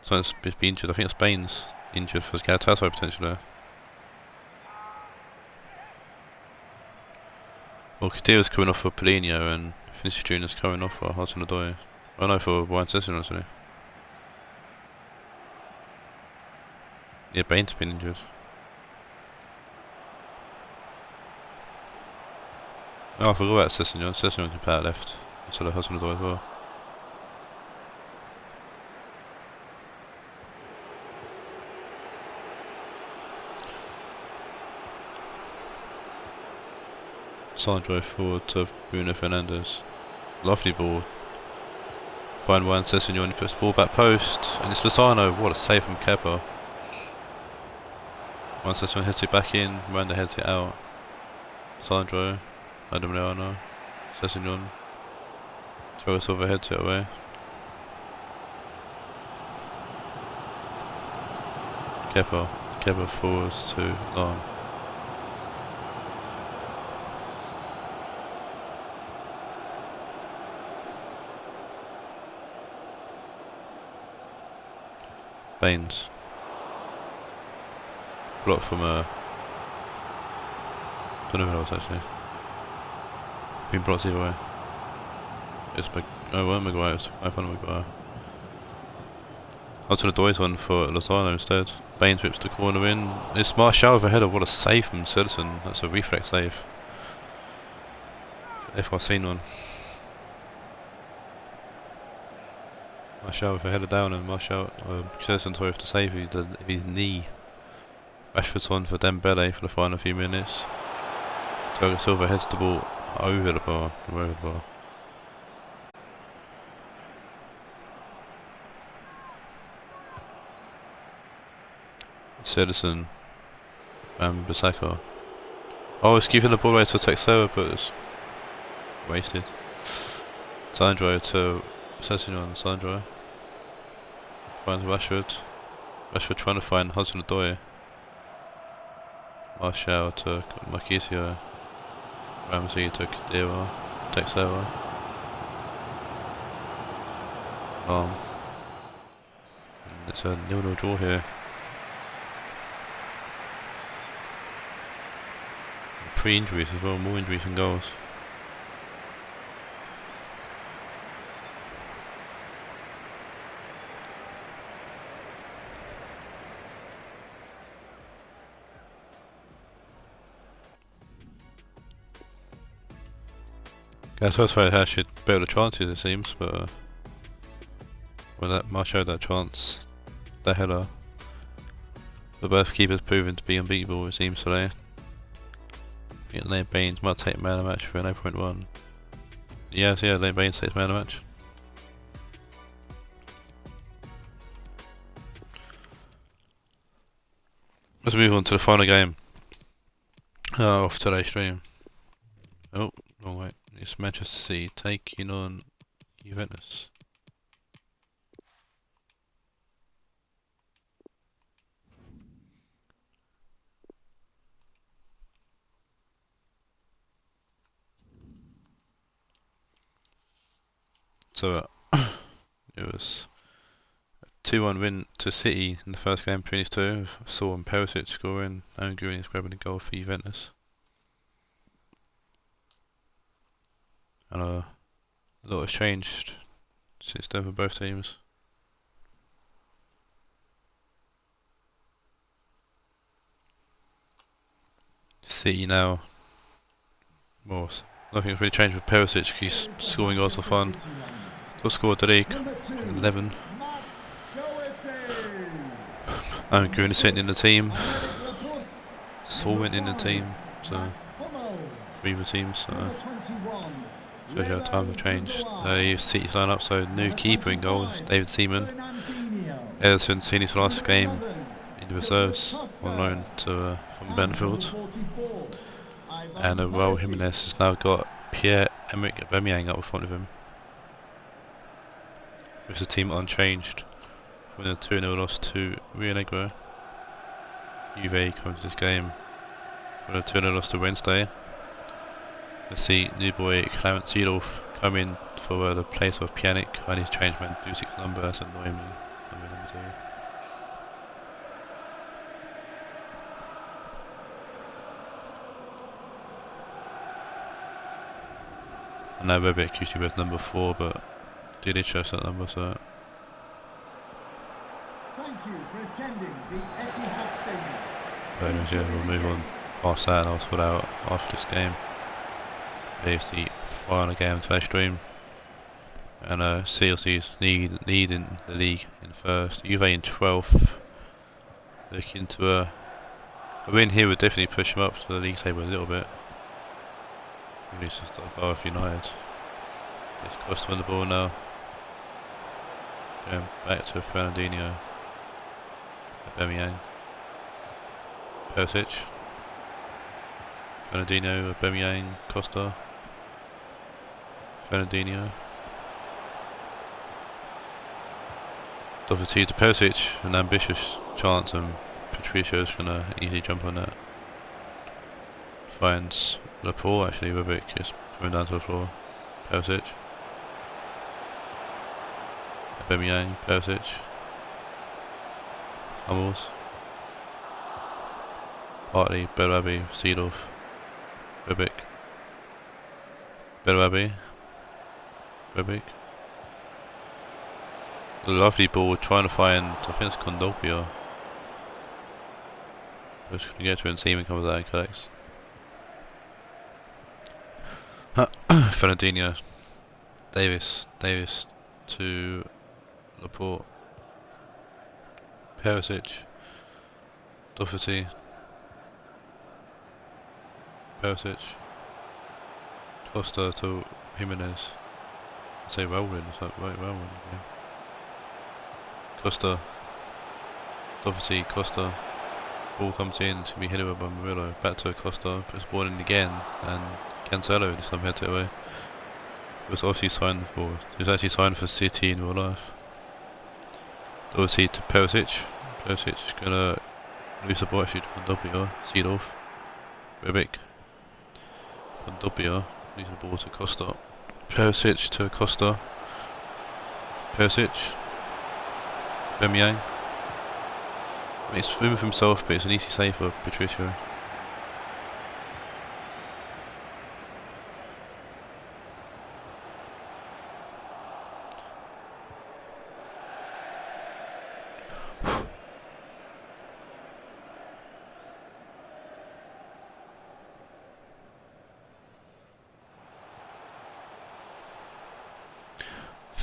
Speaker 1: Someone's been injured, I think it's Baines injured for Galatasaray potentially. Well, Khedira's coming off for Paulinho and Vinicius Junior's coming off for Hudson-Odoi. Oh no, for Ryan Sesson, wasn't he? Yeah, Baines been injured. Oh, I forgot about Sessignon. Sessignon can play out left instead of Hudson-Odoi as well. Sandro forward to Bruno Fernandes. Lovely ball. Find Ryan Sessignon, he puts the ball back post, and it's Lozano. What a save from Kepa. Ryan Sessignon heads it back in, Miranda heads it out. Sandro, Adam Lallana, Sessignon. Thiago Silva heads it away. Kepa forwards to Lam. Baines. Block from don't know who else actually. Been blocked either way. It's Maguire, it's Maguire. Hudson-Odoi's on for Lozano instead. Baines whips the corner in. It's Martial with a header, what a save from Citizen. That's a reflex save. If I've seen one. Martial with a header down and Citizen with to save his knee. Rashford's on for Dembele for the final few minutes. Thiago Silva heads the ball over the bar. Citizen and Bissaka. Oh, it's giving the ball away to Texera, but it's wasted. Sandro to Sessignon. Sandro finds Rashford. Rashford trying to find Hudson-Odoi. Martial to Marquisio. Ramsey to Khedira. Texera. And it's a 0-0 draw here. 3 injuries as well, more injuries than goals. That's why I actually had better chances it seems, but well that Marseille that chance, the header. But both keepers proven to be unbeatable it seems today. I think Lane Baines might take man of the match for 0.1. Yes, yeah, Lane Baines takes man of the match. Let's move on to the final game of today's stream. Oh, wrong way. It's Manchester City taking on Juventus. So it was a 2-1 win to City in the first game between these two. Saw Perisic scoring, and Green grabbing a goal for Juventus. And a lot has changed since then for both teams. City now, well, nothing's really changed with Perisic. He's scoring goals for fun. Got scored the league, 11. And Green is sitting in the team. Saul went in the team, so three of the teams. So shows you how times have changed. City's line up, so new keeper in goal is David Seaman. Ederson seen his last game in the reserves on loan to from Banfield. And Raul Jimenez has now got Pierre-Emerick Aubameyang up in front of him. With the team unchanged from the 2-0 loss to Rionegro. Juve coming to this game with a 2-0 loss to Wednesday. Let's see new boy Clarence Seedorf come in for the place of Pjanic. I need to change my 26 number, that's annoying me. Number 2. I know Rebic usually was number 4, but did it show that number, so.
Speaker 3: Thank you for attending the Etihad Stadium.
Speaker 1: But anyways, yeah, we'll move on past that and I'll sort out after this game. There's the final game of today's stream. And CLC is leading the league in first. Juve in 12th. Looking to a win here would definitely push them up to the league table a little bit. At least it's above United. It's Costa on the ball now. Going back to Fernandinho. Aubameyang. Perisic. Fernandinho, Aubameyang, Costa. Fernandinho. Doherty to Perisic, an ambitious chance, and Patricio's gonna easily jump on that. Finds Laporte, actually Rebic is going down to the floor. Perisic. Aubameyang, Perisic. Hummels. Partly, Bellarabi, Seedorf. Rebic. Bellarabi. Rebic. The lovely ball trying to find, I think it's Condopia. Just gonna get to it and Seaman comes out and collects. Fernandinho. Davis to Laporte. Perisic. Doherty. Perisic. Costa to Jimenez. I'd say Rowling, it's like right Rowling again. Costa. Doherty, Costa. Ball comes in, it's going to be headed by Murillo. Back to Costa, puts ball in again, and Cancelo this time heads it away. He was obviously signed for, he was actually signed for City in real life. Doherty to Perisic. Perisic is going to lose the ball actually to Condopia, Seedorf. Rebic. Condopia, lose the ball to Costa. Perisic to Costa. Perisic. Aubameyang. It's room for himself, but it's an easy save for Patricio.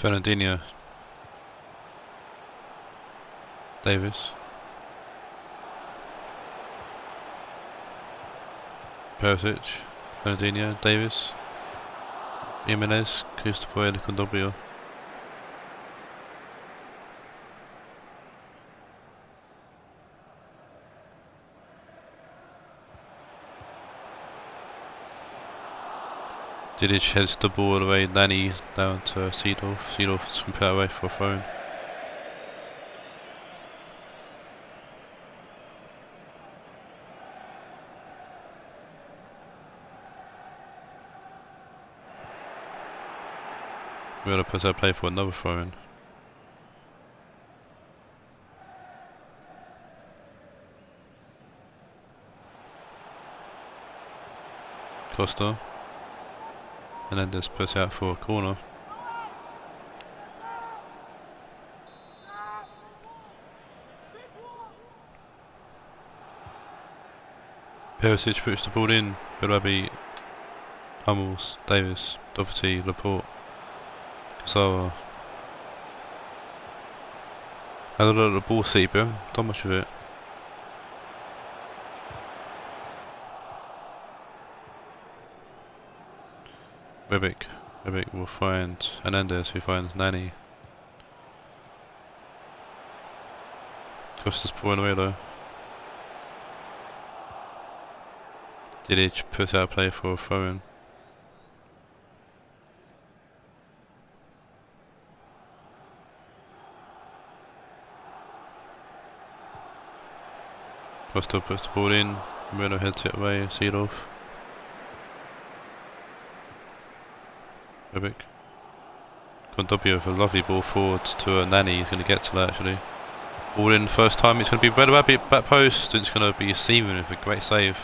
Speaker 1: Fernandinho. Davis. Perisic. Fernandinho. Davis. Jimenez. Christopher Condobrio. Didic heads the ball away, Nani down to Seedorf. Seedorf's been put away for a throw-in. We're going to put our play for another throw-in. Costa. And then just puts out for a corner. Perisic puts the ball in. Barabi, Hummels, Davis, Doherty, Laporte, Cassava. Had a lot of the ball seat, but not much of it. Rebic will find Hernandez, who finds Nani. Costa's pulling away though. Didic puts out play for a throw-in. Costa puts the ball in. Moreno heads it away. Seedorf. Rebic. Condobio with a lovely ball forward to Nani. He's going to get to that actually. Ball in first time. It's going to be Barabi back post. And it's going to be Seaman with a great save.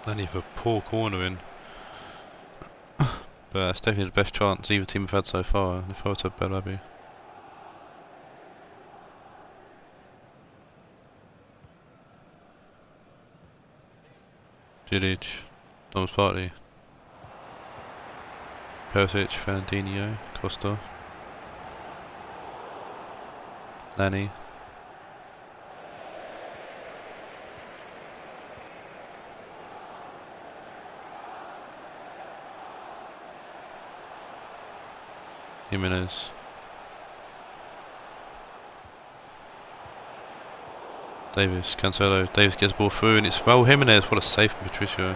Speaker 1: Nani with a poor corner in. But it's definitely the best chance either team have had so far. The photo of Barabi. Didic, Thomas Partey, Perisic, Fernandinho, Costa, Nani, Jimenez, Davis, Cancelo. Davis gets the ball through and it's Raul Jimenez. What a save from Patricio.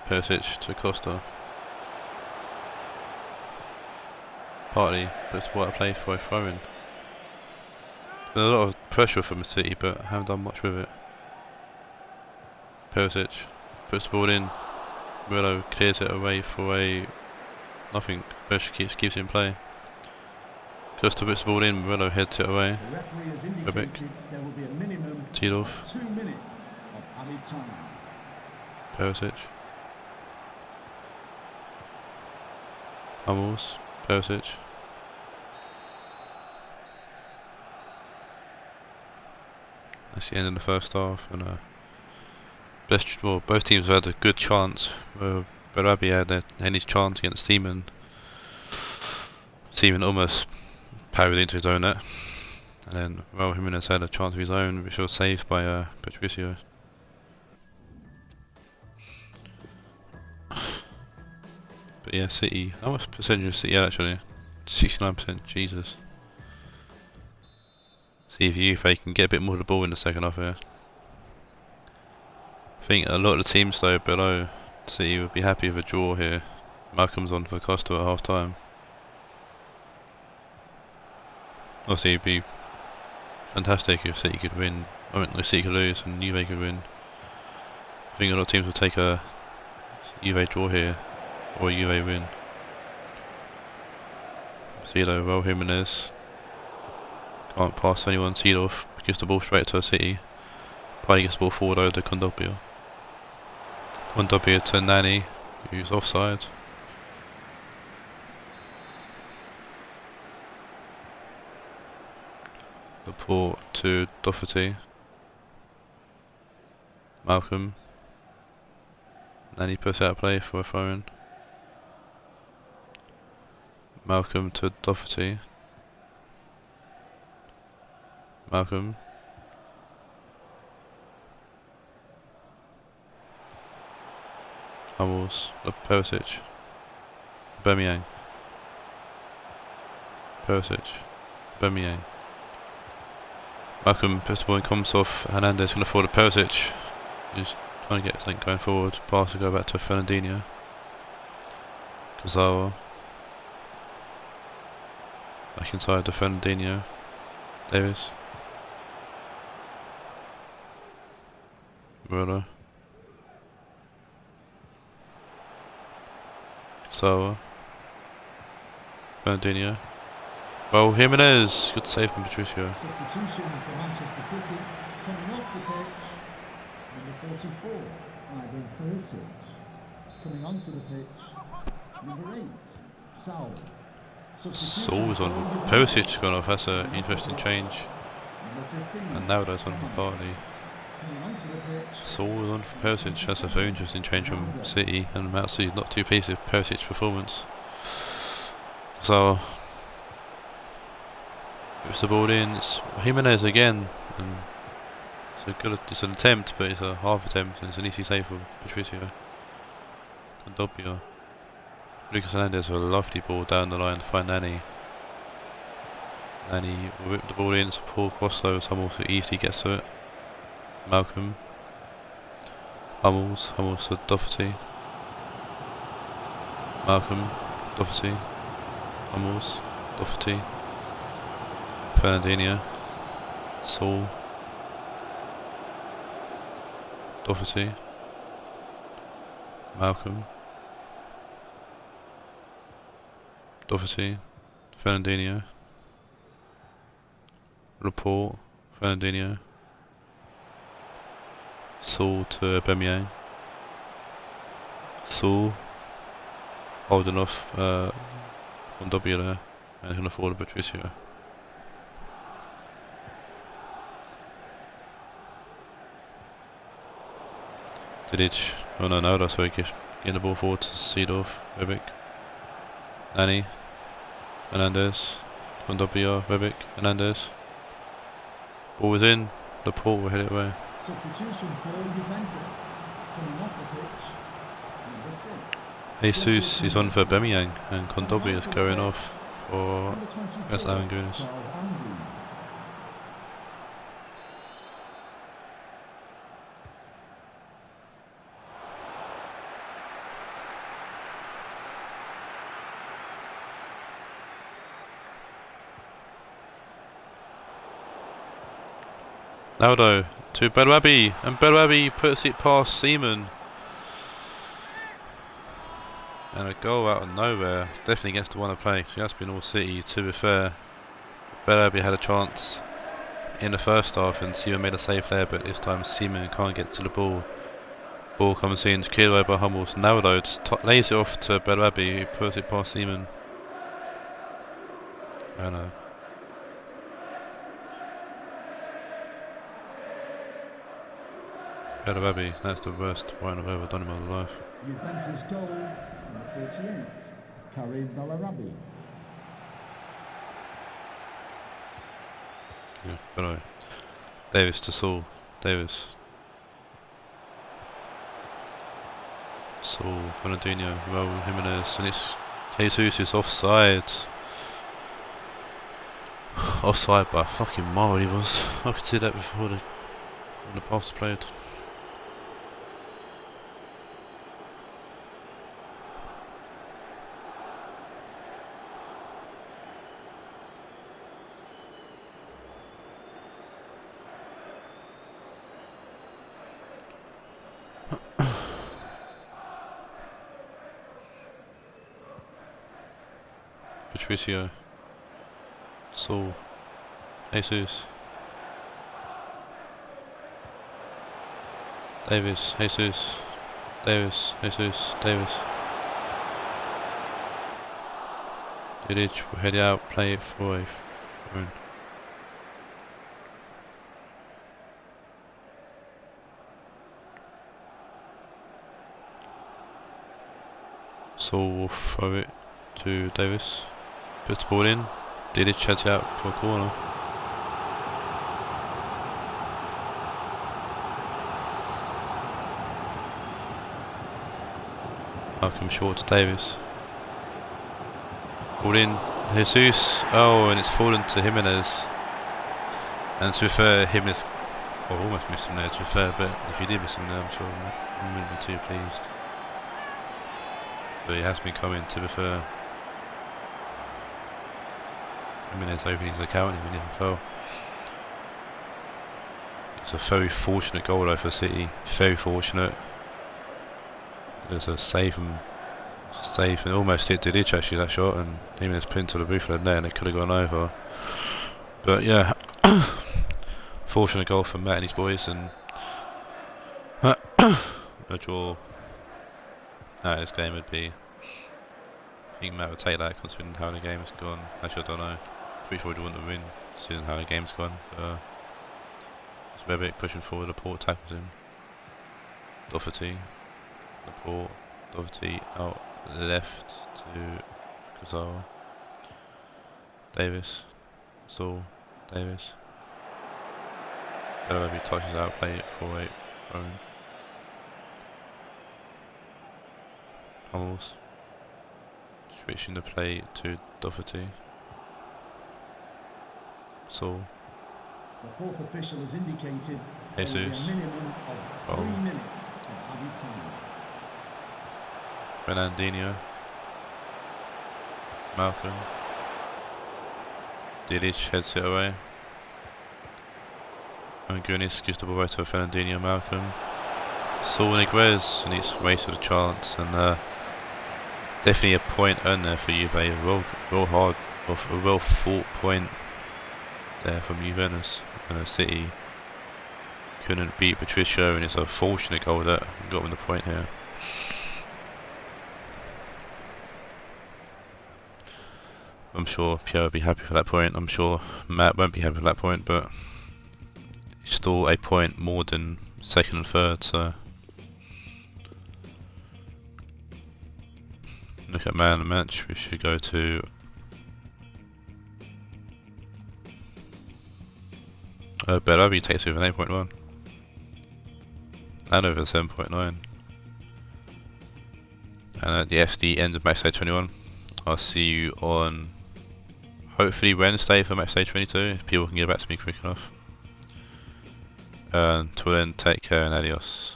Speaker 1: Perisic to Costa. Partey puts the ball out of play for a throw-in. There's a lot of pressure from the City, but haven't done much with it. Perisic puts the ball in. Murillo clears it away for a nothing. Perisic keeps it in play. Costa puts the ball in. Murillo heads it away. Rebic. Seedorf.
Speaker 3: 2 minutes of added time.
Speaker 1: Perisic. Hummels. Perisic. That's the end of the first half, and both teams have had a good chance. Barabi had any chance against Seaman. Seaman almost powered into his own net, and then Raul Jimenez had a chance of his own, which was saved by Patricio. But yeah, City. How much percentage of City had actually? 69%. Jesus. See if they can get a bit more of the ball in the second half here. I think a lot of the teams though below City would be happy with a draw here. Malcolm's on for Costa at half time. Obviously it'd be fantastic if City could win. I mean, if City could lose and Juve could win. I think a lot of teams would take a Juve draw here or a Juve win. Cedo, Raul Jimenez. Can't pass anyone. Seedorf gives the ball straight to City. Playing gets the ball forward over to Kondogbia. Kondogbia to Nani, who's offside. Laporte to Doherty. Malcolm. Nani puts out play for a throw in. Malcolm to Doherty. Malcolm. Hummels. Perisic. Aubameyang. Perisic. Aubameyang. Malcolm puts the ball in, comes off. Hernandez can afford a Perisic. He's trying to get something going forward. Pass to go back to Fernandinho. Kazawa. Back inside to Fernandinho. Davis. Murillo. Kazawa. Fernandinho. Well, Jimenez. Good save from Patricio.
Speaker 3: Substitution for Manchester City. Coming off the pitch, number 44, Ivan Perisic. Coming onto the pitch, number 8, Saul.
Speaker 1: Saul's on. Perisic's gone off. That's an interesting change. And now that's on for Partey. Saul on for Perisic. That's a very interesting change from City, and I'm actually not too pleased with Perisic's performance. So puts the ball in. It's Jimenez again, and it's an attempt, but it's a half attempt, and it's an easy save for Patricio. Kondogbia. Lucas Hernandez with a lovely ball down the line to find Nani. Nani will whip the ball in, it's a poor crossover, Hummels easily gets to it. Malcolm. Hummels to Doherty. Malcolm, Doherty. Hummels, Doherty. Fernandinho. Saul. Doherty. Malcolm. Doherty. Fernandinho. Laporte. Fernandinho. Saul to Aubameyang. Saul holding off Kondogbia there, and he's going to forward Patricio. Didic. Oh no, that's where he gives the ball forward to Seedorf, Rebic. Nani. Hernandez. Kondogbia, Rebic, Hernandez. Ball was in, Laporte will hit it away.
Speaker 3: Substitution for Juventus. Coming off the pitch, number 6.
Speaker 1: Jesus is on for Aubameyang, and Kondogbia is going off for Arangunes. Naldo to Belwabi, and Belwabi puts it past Seaman. And a goal out of nowhere, definitely against the one to play, because he has been all City, to be fair. Belwabi had a chance in the first half and Seaman made a save there, but this time Seaman can't get to the ball. Ball comes in, cleared away by Hummels. Naldo lays it off to Belwabi, who puts it past Seaman. I know. Belwabi, that's the worst one I've ever done in my life.
Speaker 3: Juventus goal, number 38, Karim Bellarabi.
Speaker 1: Yeah, but Davis to Saul. Davis. Saul, Fernandinho, Raul Jimenez, and it's Jesus is offside. Offside by a fucking mile he was. I could see that before when the pass played. Patricio Saul, Jesus, Davis, Jesus, Davis, Jesus, Davis. Vidic will head out, play it for a phone. Saul will throw it to Davis. Puts the ball in. Vidic heads out for a corner. Malcolm short to Davis. Ball in. Jesus. Oh, and it's fallen to Jimenez. And to be fair, Jimenez almost missed him there, to be fair, but if he did miss him there, I'm sure he wouldn't be too pleased. But he has been coming, to be fair. Jimenez opening his account, even if he fell. It's a very fortunate goal though for City. Very fortunate. There's a save and almost hit Vidic actually, that shot, and Jimenez pinned to the roof of the net and it could have gone over. But yeah, fortunate goal for Matt and his boys, and a draw out of this game would be. I think Matt would take that considering how the game has gone. Actually, I don't know. Pretty sure he wouldn't have win considering how the game's gone. It's Rebic pushing forward. Laporte tackles him. Doherty. Laporte. Doherty out left to Kazawa. Davis. Saul. Davis. Rebic touches out. Play it for a phone. Hummels. Switching the play to Doherty. Saul.
Speaker 3: The fourth official has indicated
Speaker 1: Jesus.
Speaker 3: there will be a minimum of 3 minutes of added time.
Speaker 1: Fernandinho. Malcolm. Vidic heads it away. And Gunis gives the ball away to Fernandinho. Malcolm. Saul Niguez, and he's wasted a chance, and definitely a point earned there for Juve. Real hard, a well fought point there from Juventus, and City couldn't beat Patricio, and it's a fortunate goal that got them the point here. I'm sure Pierre will be happy for that point. I'm sure Matt won't be happy for that point, but it's still a point more than second and third, so look at man of the match. We should go to Bellamy takes with an 8.1 and over 7.9. And yes, the end of Matchday 21. I'll see you on hopefully Wednesday for Matchday 22 if people can get back to me quick enough. Until then, take care and adios.